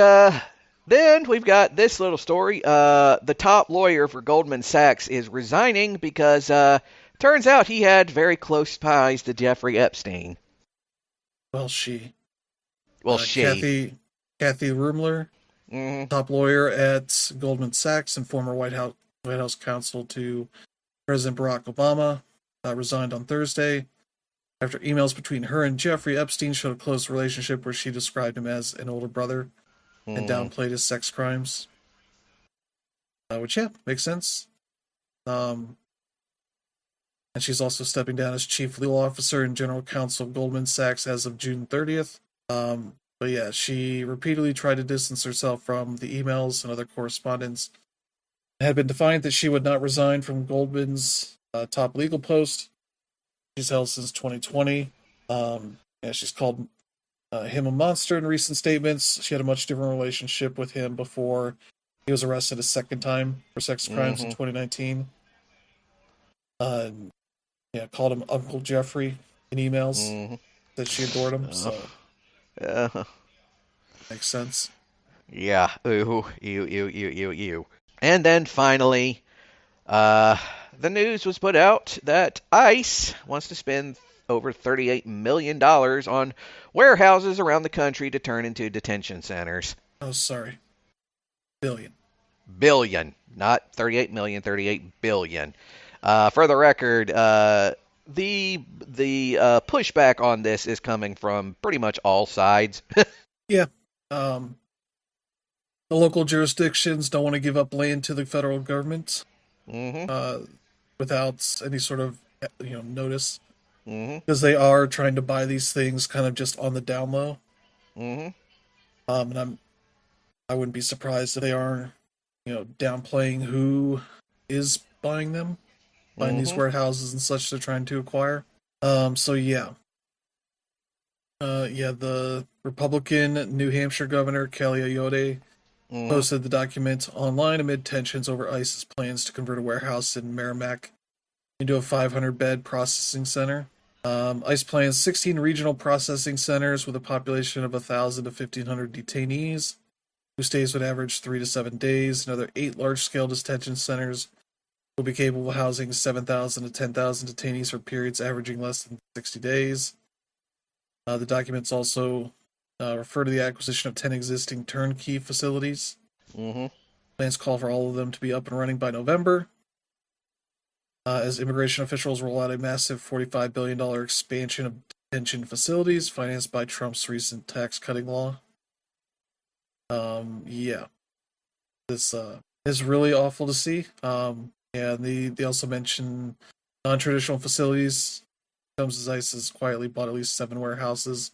then we've got this little story. The top lawyer for Goldman Sachs is resigning because turns out he had very close ties to Jeffrey Epstein. Well, she. Well, she. Kathy Rumler, top lawyer at Goldman Sachs and former White House counsel to President Barack Obama, resigned on Thursday after emails between her and Jeffrey Epstein showed a close relationship where she described him as an older brother and downplayed his sex crimes. Which, yeah, makes sense. And she's also stepping down as chief legal officer and general counsel of Goldman Sachs as of June 30th. But yeah, she repeatedly tried to distance herself from the emails and other correspondence. It had been defined that she would not resign from Goldman's top legal post she's held since 2020. She's called him a monster in recent statements. She had a much different relationship with him before he was arrested a second time for sex crimes in 2019. Called him Uncle Jeffrey in emails. That she adored him. So makes sense. Yeah. Ooh. Ew. And then finally, the news was put out that ICE wants to spend over $38 million on warehouses around the country to turn into detention centers. Oh, sorry. Billion. Not 38 million, 38 billion. For the record, the pushback on this is coming from pretty much all sides. Yeah. The local jurisdictions don't want to give up land to the federal government without any sort of notice, because they are trying to buy these things kind of just on the down low. And I wouldn't be surprised if they are downplaying who is buying them, buying these warehouses and such they're trying to acquire. The Republican New Hampshire Governor Kelly Ayotte posted the document online amid tensions over ICE's plans to convert a warehouse in Merrimack into a 500-bed processing center. ICE plans 16 regional processing centers with a population of 1,000 to 1,500 detainees, whose stays would average 3 to 7 days. Another 8 large-scale detention centers will be capable of housing 7,000 to 10,000 detainees for periods averaging less than 60 days. The documents also refer to the acquisition of 10 existing turnkey facilities. Plans call for all of them to be up and running by November, as immigration officials roll out a massive $45 billion expansion of detention facilities financed by Trump's recent tax-cutting law. This is really awful to see. They also mention non-traditional facilities. Comes as ICE has quietly bought at least 7 warehouses,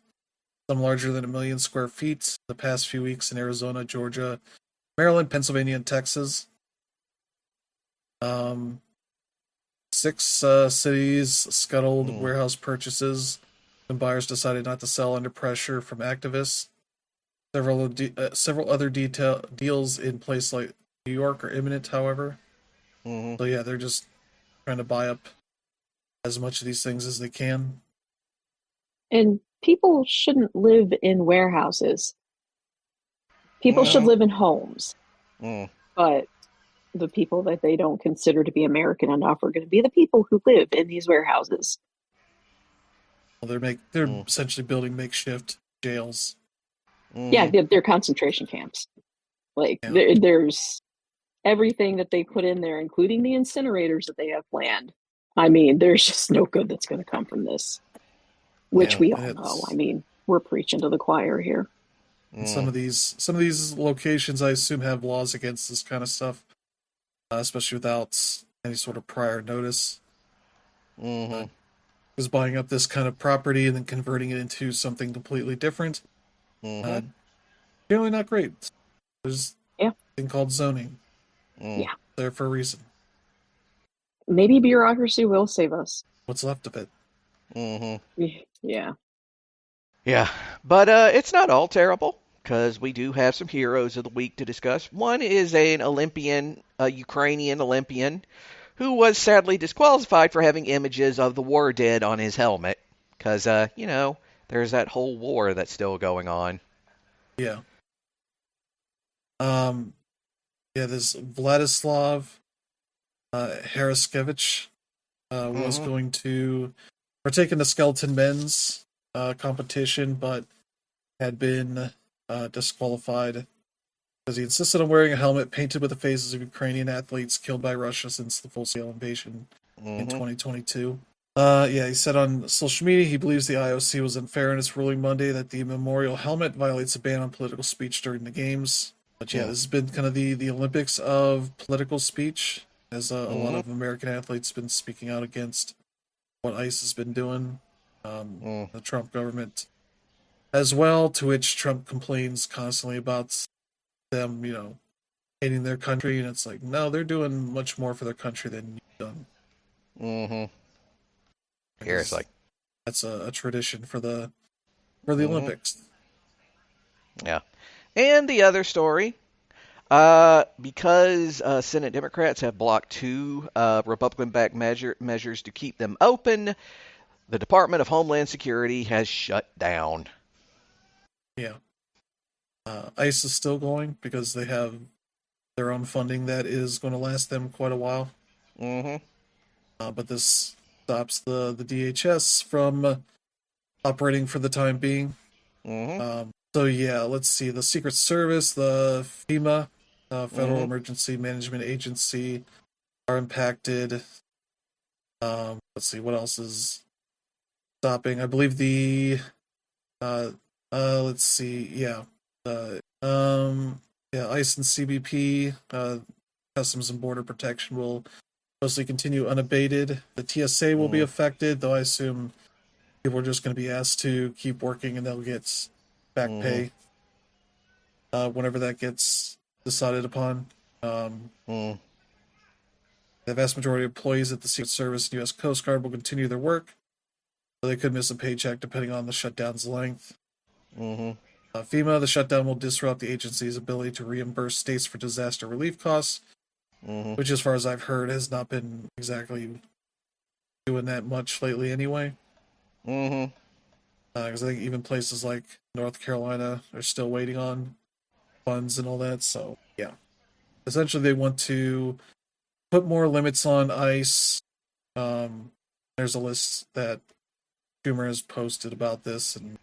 some larger than 1 million square feet, the past few weeks in Arizona, Georgia, Maryland, Pennsylvania, and Texas. 6 cities scuttled warehouse purchases when buyers decided not to sell under pressure from activists. Several other deals in places like New York are imminent, however. So they're just trying to buy up as much of these things as they can. And people shouldn't live in warehouses. People should live in homes. But the people that they don't consider to be American enough are going to be the people who live in these warehouses. Well, they're essentially building makeshift jails. Yeah, they're concentration camps. There's everything that they put in there, including the incinerators that they have planned. I mean, there's just no good that's going to come from this, which we all know. I mean, we're preaching to the choir here. And some of these locations, I assume, have laws against this kind of stuff, especially without any sort of prior notice. Because buying up this kind of property and then converting it into something completely different, generally not great. There's a thing called zoning. There for a reason. Maybe bureaucracy will save us. What's left of it. Yeah. But it's not all terrible, because we do have some heroes of the week to discuss. One is an Olympian, a Ukrainian Olympian, who was sadly disqualified for having images of the war dead on his helmet, because there's that whole war that's still going on. Yeah. This Vladislav Haraskevich was Mm-hmm. going to partake in the skeleton men's competition, but had been disqualified because he insisted on wearing a helmet painted with the faces of Ukrainian athletes killed by Russia since the full-scale invasion in Mm-hmm. 2022. He said on social media he believes the IOC was unfair in its ruling Monday that the memorial helmet violates a ban on political speech during the games. But yeah, this has been kind of the Olympics of political speech, as a lot Mm-hmm. of American athletes have been speaking out against what ICE has been doing, Mm. the Trump government as well, to which Trump complains constantly about them, hating their country, and it's like, no, they're doing much more for their country than you've done. Mm-hmm. Here it's Because like, that's a tradition for the mm-hmm. Olympics. Yeah. And the other story, because Senate Democrats have blocked two Republican-backed measures to keep them open, the Department of Homeland Security has shut down. Yeah. ICE is still going because they have their own funding that is going to last them quite a while. Mm-hmm. But this stops the DHS from operating for the time being. Mm-hmm. So yeah, let's see. The Secret Service, the FEMA, Federal Mm-hmm. Emergency Management Agency, are impacted. Let's see what else is stopping. I believe the let's see, ICE and CBP, Customs and Border Protection will mostly continue unabated. The TSA will be Mm-hmm. affected, though I assume people are just going to be asked to keep working and they'll get back Mm-hmm. pay whenever that gets decided upon. Mm-hmm. The vast majority of employees at the Secret Service and U.S. Coast Guard will continue their work, so they could miss a paycheck depending on the shutdown's length. Mm-hmm. FEMA, the shutdown will disrupt the agency's ability to reimburse states for disaster relief costs, Mm-hmm. which, as far as I've heard, has not been exactly doing that much lately anyway. Mm-hmm. Because I think even places like North Carolina are still waiting on funds and all that. So, yeah. Essentially, they want to put more limits on ICE. There's a list that Schumer has posted about this and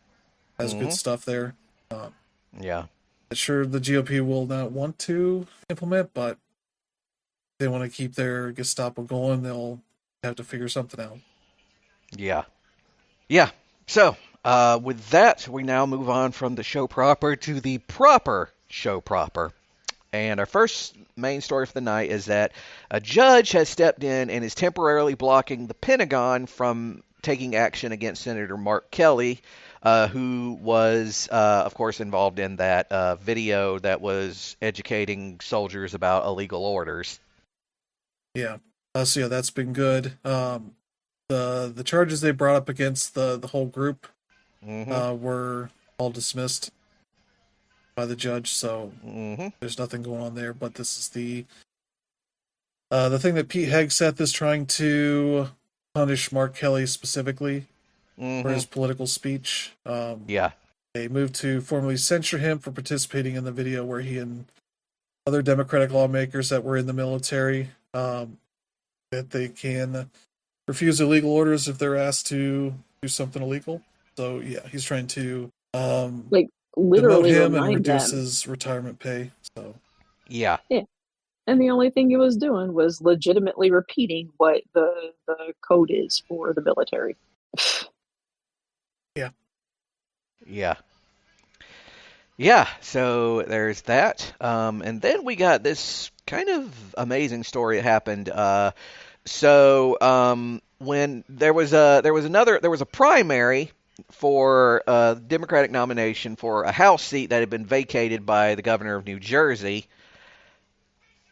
has good Mm-hmm. stuff there. Um, Yeah. sure, the GOP will not want to implement, but if they want to keep their Gestapo going, they'll have to figure something out. Yeah. Yeah. So, with that, we now move on from the show proper to the proper show proper. And our first main story for the night is that a judge has stepped in and is temporarily blocking the Pentagon from taking action against Senator Mark Kelly, who was, of course, involved in that video that was educating soldiers about illegal orders. Yeah. So yeah, that's been good. The charges they brought up against the whole group Mm-hmm. were all dismissed by the judge, so Mm-hmm. there's nothing going on there. But this is the thing that Pete Hegseth is trying to punish Mark Kelly specifically for Mm-hmm. his political speech. Yeah. They moved to formally censure him for participating in the video where he and other Democratic lawmakers that were in the military that they can refuse illegal orders if they're asked to do something illegal. So yeah, he's trying to Like demote literally him and remind reduce them. his retirement pay. So Yeah. Yeah. And the only thing he was doing was legitimately repeating what the code is for the military. yeah, Yeah. Yeah, so there's that. And then we got this kind of amazing story that happened. When there was a primary for a Democratic nomination for a House seat that had been vacated by the governor of New Jersey,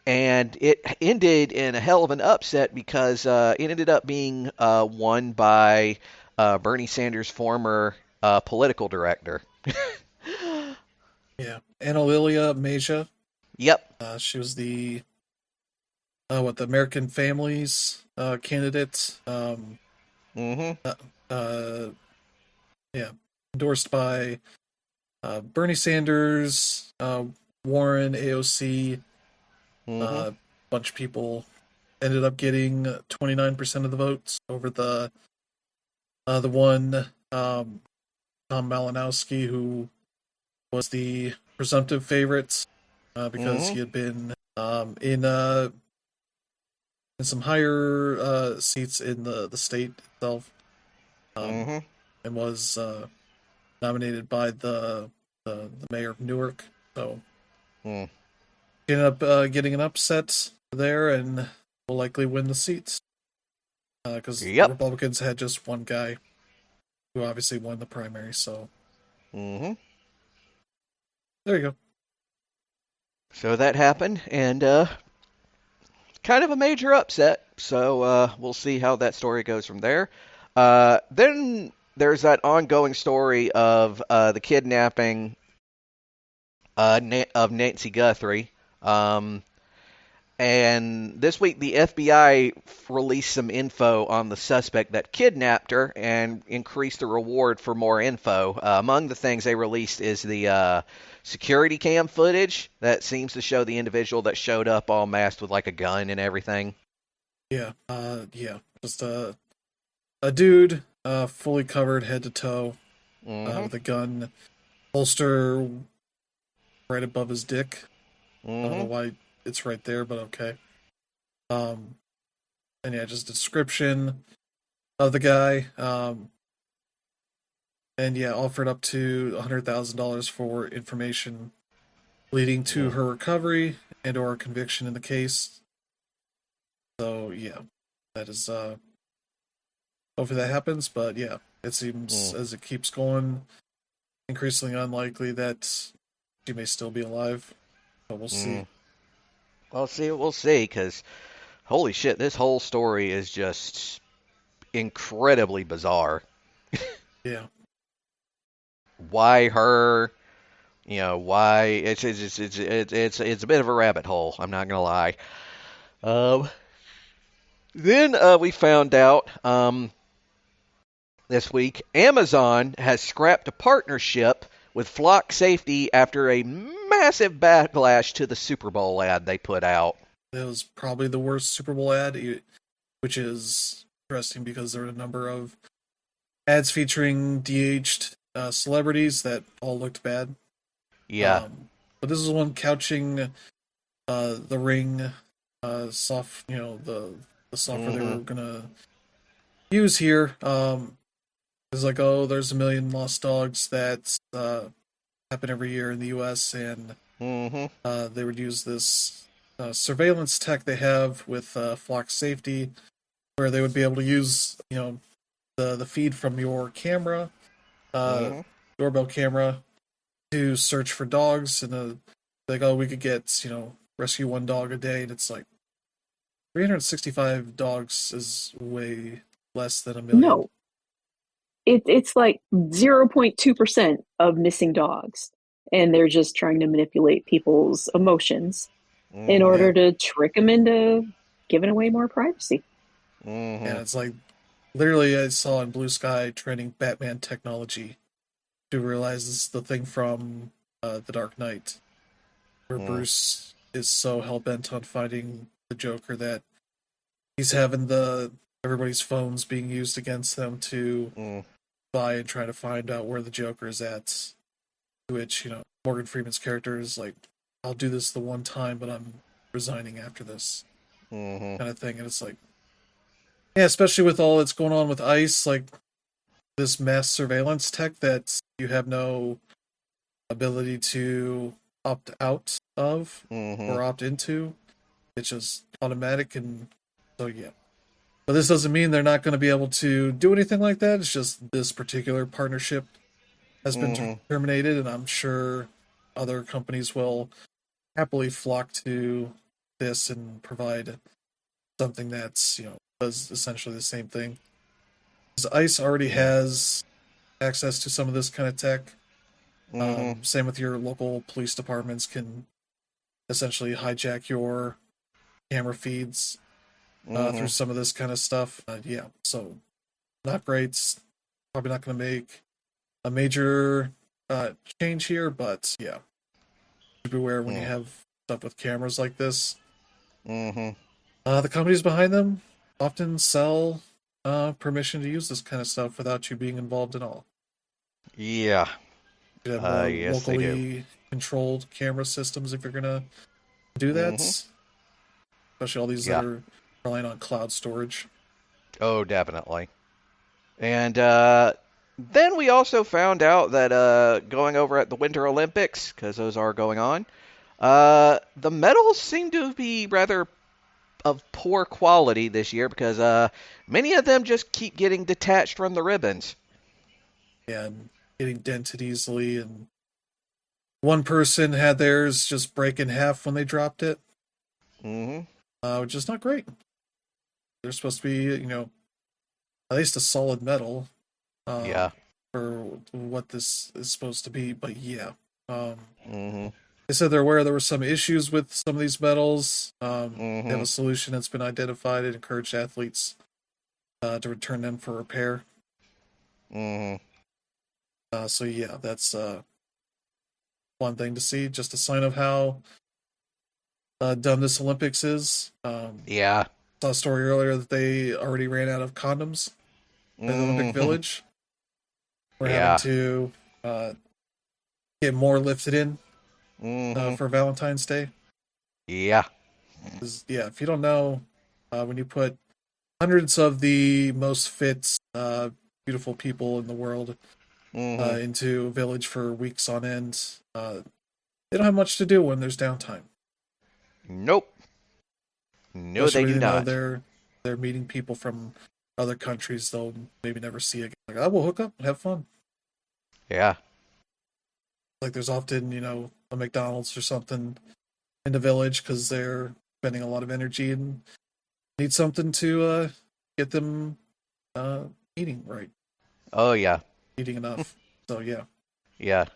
and it ended in a hell of an upset because it ended up being won by Bernie Sanders' former political director. yeah. Anna Meja. Yep. She was the the American Families candidate. Mm-hmm. Uh, endorsed by Bernie Sanders, Warren, AOC, a bunch of people ended up getting 29% of the votes over the one Tom Malinowski, who was the presumptive favorite because he had been in some higher seats in the state itself, and was nominated by the mayor of Newark. So he ended up getting an upset there and will likely win the seats because the Republicans had just one guy who obviously won the primary. So there you go. So that happened, and kind of a major upset. So we'll see how that story goes from there. Then there's that ongoing story of the kidnapping of Nancy Guthrie. And this week, the FBI released some info on the suspect that kidnapped her and increased the reward for more info. Among the things they released is the security cam footage that seems to show the individual that showed up all masked with like a gun and everything. Yeah, just a dude, fully covered head to toe, with a gun holster right above his dick. I don't know why it's right there, but okay. And yeah, just a description of the guy. And yeah, offered up to $100,000 for information leading to her recovery and or conviction in the case. So yeah, that is hopefully that happens, but yeah, it seems as it keeps going, increasingly unlikely that she may still be alive. But we'll see. We'll see, because holy shit, this whole story is just incredibly bizarre. Yeah. Why her? You know, why? It's a bit of a rabbit hole. I'm not gonna lie. Then we found out this week Amazon has scrapped a partnership with Flock Safety after a massive backlash to the Super Bowl ad they put out. It was probably the worst Super Bowl ad, which is interesting because there were a number of ads featuring de-aged celebrities that all looked bad. Yeah. But this is one couching the Ring soft, the software they were gonna use here. It's like, oh, there's 1 million lost dogs that happen every year in the U.S. and they would use this surveillance tech they have with Flock Safety, where they would be able to use the feed from your camera, doorbell camera, to search for dogs, and like, oh, we could get rescue one dog a day, and it's like 365 dogs is way less than 1 million. No, it's like 0.2% of missing dogs, and they're just trying to manipulate people's emotions in order to trick them into giving away more privacy. And it's like, literally, I saw in Blue Sky training Batman technology to realize this is the thing from The Dark Knight, where Bruce is so hell-bent on finding the Joker that he's having everybody's phones being used against them to spy and try to find out where the Joker is at. To which, Morgan Freeman's character is like, I'll do this the one time, but I'm resigning after this. Kind of thing. And it's like, yeah, especially with all that's going on with ICE, like this mass surveillance tech that you have no ability to opt out of or opt into. It's just automatic, and so yeah. But this doesn't mean they're not going to be able to do anything like that. It's just this particular partnership has been terminated, and I'm sure other companies will happily flock to this and provide something that's, does essentially the same thing. Because ICE already has access to some of this kind of tech. Same with your local police departments can essentially hijack your camera feeds through some of this kind of stuff. Yeah, so not great. Probably not going to make a major change here, but yeah, beware when you have stuff with cameras like this. Mm-hmm. The companies behind them often sell permission to use this kind of stuff without you being involved at all. Yeah. You have more Yes, they do. locally controlled camera systems if you're gonna do that, Mm-hmm. especially all these that Yeah. are relying on cloud storage. Oh, definitely. And then we also found out that going over at the Winter Olympics, because those are going on, the medals seem to be rather of poor quality this year because many of them just keep getting detached from the ribbons. And getting dented easily, and one person had theirs just break in half when they dropped it, Mm-hmm. which is not great. They're supposed to be, at least a solid metal Yeah. for what this is supposed to be. But yeah, Mm-hmm. they said they're aware there were some issues with some of these metals. They have Mm-hmm. a solution that's been identified and encouraged athletes to return them for repair. Mm-hmm. So yeah, that's one thing to see. Just a sign of how dumb this Olympics is. Yeah. Saw a story earlier that they already ran out of condoms in the Olympic Mm-hmm. Village. We're having Yeah. to get more lifted in Mm-hmm. for Valentine's Day. Yeah. 'Cause, yeah, if you don't know, when you put hundreds of the most fit, beautiful people in the world Mm-hmm. into a village for weeks on end, they don't have much to do when there's downtime. Nope. No, Especially they when do they know not. they're meeting people from other countries they'll maybe never see again. Like, I will hook up and have fun. Yeah. Like there's often, a McDonald's or something in the village because they're spending a lot of energy and need something to get them uh, eating right, Oh, yeah. eating enough. So yeah, Yeah.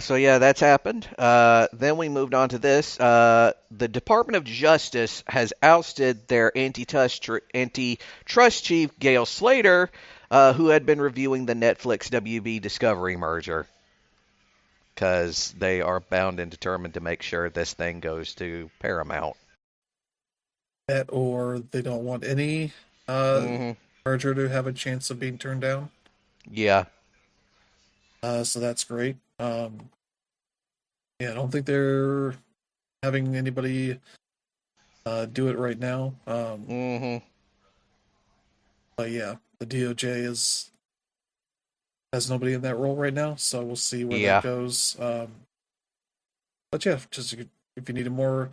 So yeah, that's happened. Then we moved on to this. The Department of Justice has ousted their antitrust chief Gail Slater, who had been reviewing the Netflix WB Discovery merger, because they are bound and determined to make sure this thing goes to Paramount. that or they don't want any uh, Hmm. merger to have a chance of being turned down. Yeah. So that's great. Yeah, I don't think they're having anybody do it right now. Hmm. But yeah, the DOJ has nobody in that role right now, so we'll see where that Yeah. goes. But yeah, just if you needed more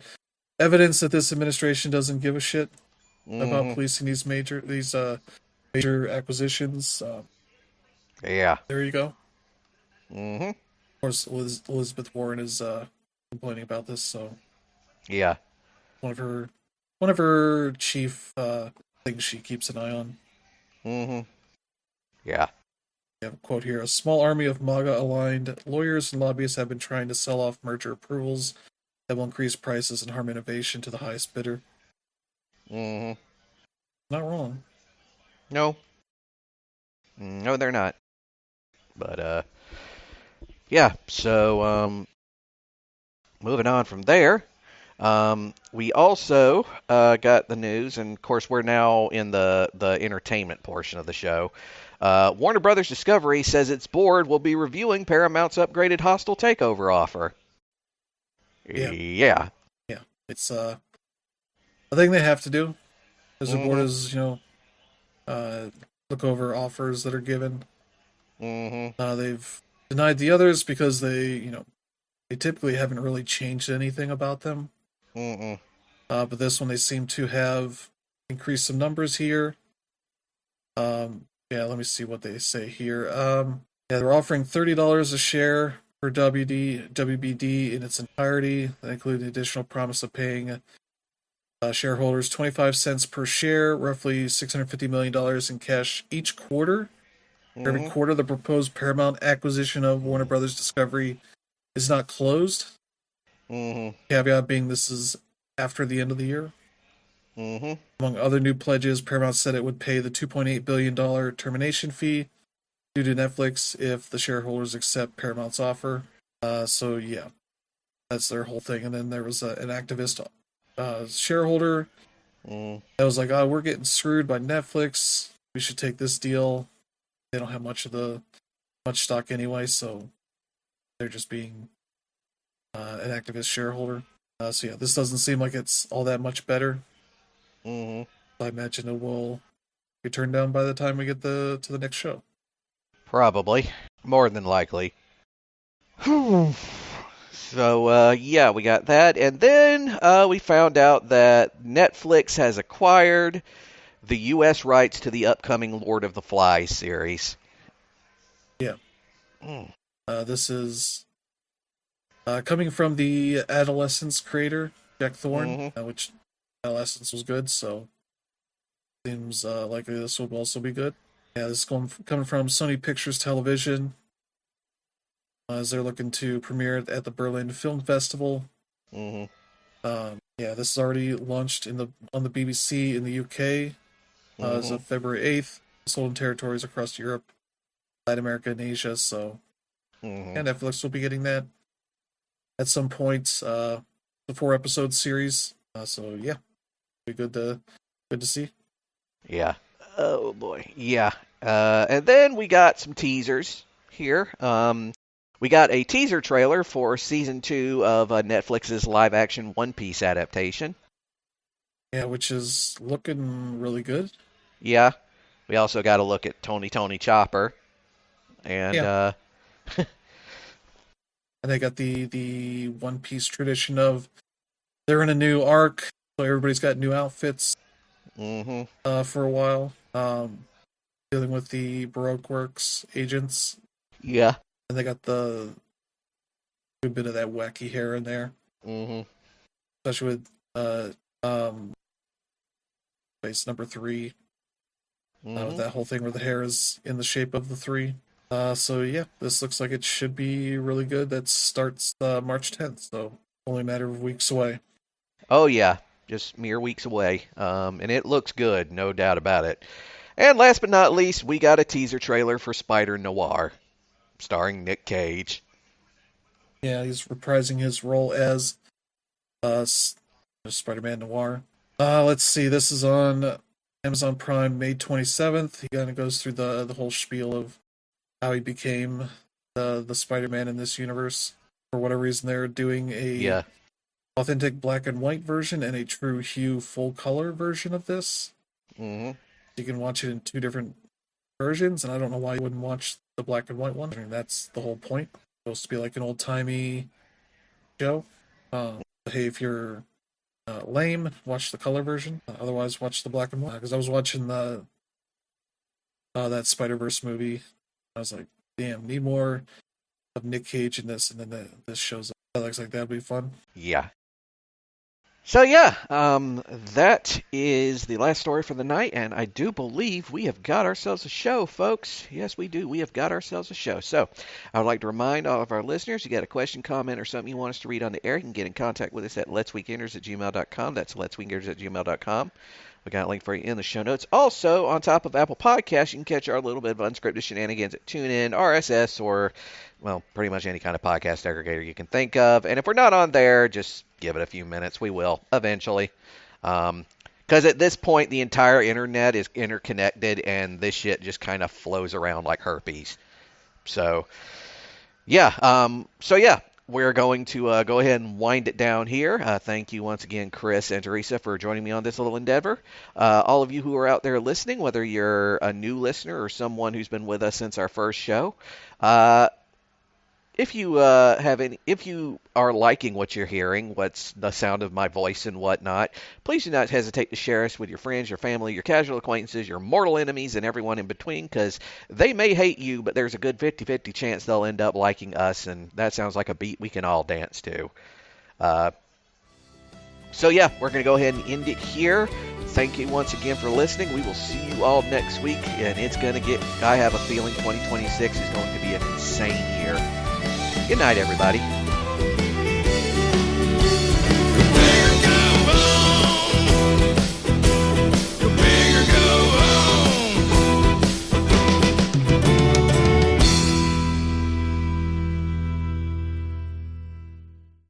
evidence that this administration doesn't give a shit about Hmm. policing these major acquisitions, Yeah. there you go. Of Hmm. course, Elizabeth Warren is complaining about this, so Yeah. one of her chief things she keeps an eye on. Hmm. Yeah. I have a quote here: "A small army of MAGA-aligned lawyers and lobbyists have been trying to sell off merger approvals that will increase prices and harm innovation to the highest bidder." Hmm. Not wrong. No. No, they're not. But yeah. So moving on from there. We also got the news, and of course, we're now in the entertainment portion of the show. Warner Brothers Discovery says its board will be reviewing Paramount's upgraded Hostile Takeover offer. Yeah, Yeah. yeah. It's a thing they have to do as the board Mhm. is, uh, look over offers that are given. Mhm. They've denied the others because they typically haven't really changed anything about them. Mhm. But this one they seem to have increased some numbers here. Yeah, let me see what they say here. Yeah, they're offering $30 a share for WBD in its entirety. That includes the additional promise of paying shareholders 25 cents per share, roughly $650 million in cash each quarter. For every Mhm. quarter, the proposed Paramount acquisition of Warner Brothers Discovery is not closed. Mhm. Caveat being this is after the end of the year. Mhm. Among other new pledges, Paramount said it would pay the $2.8 billion termination fee due to Netflix if the shareholders accept Paramount's offer. So yeah, that's their whole thing. And then there was an activist shareholder that was like, "Oh, we're getting screwed by Netflix. We should take this deal." They don't have much stock anyway, so they're just being an activist shareholder. So yeah, this doesn't seem like it's all that much better. I imagine it will be turned down by the time we get to the next show. Probably. More than likely. So, yeah, we got that. And then we found out that Netflix has acquired the U.S. rights to the upcoming Lord of the Flies series. Yeah. This is coming from the Adolescence creator, Jack Thorne, which Adolescence was good, so seems likely this will also be good. Yeah, this is coming from Sony Pictures Television, as they're looking to premiere it at the Berlin Film Festival. Yeah, this is already launched on the BBC in the UK as of February 8th. Sold in territories across Europe, Latin America, and Asia. So, and Netflix will be getting that at some point. The 4-episode series. So yeah, be good to see. Yeah. Oh boy. Yeah. And then we got some teasers here. We got a teaser trailer for season 2 of Netflix's live-action One Piece adaptation. Yeah, which is looking really good. Yeah. We also got a look at Tony Chopper. And, and they got the One Piece tradition of they're in a new arc, so everybody's got new outfits for a while. Dealing with the Baroque Works agents. Yeah. And they got the good bit of that wacky hair in there. Especially with base number 3. With that whole thing where the hair is in the shape of the 3. So yeah, this looks like it should be really good. That starts March 10th, so only a matter of weeks away. Oh yeah, just mere weeks away. And it looks good, no doubt about it. And last but not least, we got a teaser trailer for Spider Noir, starring Nick Cage. Yeah, he's reprising his role as Spider-Man Noir. Let's see, this is on Amazon Prime, May 27th. He kind of goes through the whole spiel of how he became the Spider-Man in this universe. For whatever reason, they're doing a authentic black and white version and a true hue full color version of this. You can watch it in 2 different versions, and I don't know why you wouldn't watch the black and white one. I mean, that's the whole point. It's supposed to be like an old-timey show. Hey, if you're lame, watch the color version. Otherwise, watch the black and white. Because I was watching that Spider-Verse movie. I was like, damn, need more of Nick Cage in this, and then this shows up. That looks like that'd be fun. Yeah. So yeah, that is the last story for the night, and I do believe we have got ourselves a show, folks. Yes, we do. We have got ourselves a show. So I would like to remind all of our listeners, you got a question, comment, or something you want us to read on the air, you can get in contact with us at letsweekenders@gmail.com. That's letsweekenders@gmail.com. We got a link for you in the show notes. Also, on top of Apple Podcasts, you can catch our little bit of unscripted shenanigans at TuneIn, RSS, or, well, pretty much any kind of podcast aggregator you can think of. And if we're not on there, just give it a few minutes. We will, eventually. Because at this point, the entire internet is interconnected, and this shit just kind of flows around like herpes. So, yeah. We're going to go ahead and wind it down here. Thank you once again, Chris and Teresa, for joining me on this little endeavor. All of you who are out there listening, whether you're a new listener or someone who's been with us since our first show, if you are liking what you're hearing, what's the sound of my voice and whatnot, please do not hesitate to share us with your friends, your family, your casual acquaintances, your mortal enemies, and everyone in between, because they may hate you, but there's a good 50-50 chance they'll end up liking us, and that sounds like a beat we can all dance to. So yeah, we're going to go ahead and end it here. Thank you once again for listening. We will see you all next week, and it's going to I have a feeling 2026 is going to be an insane year. Good night, everybody.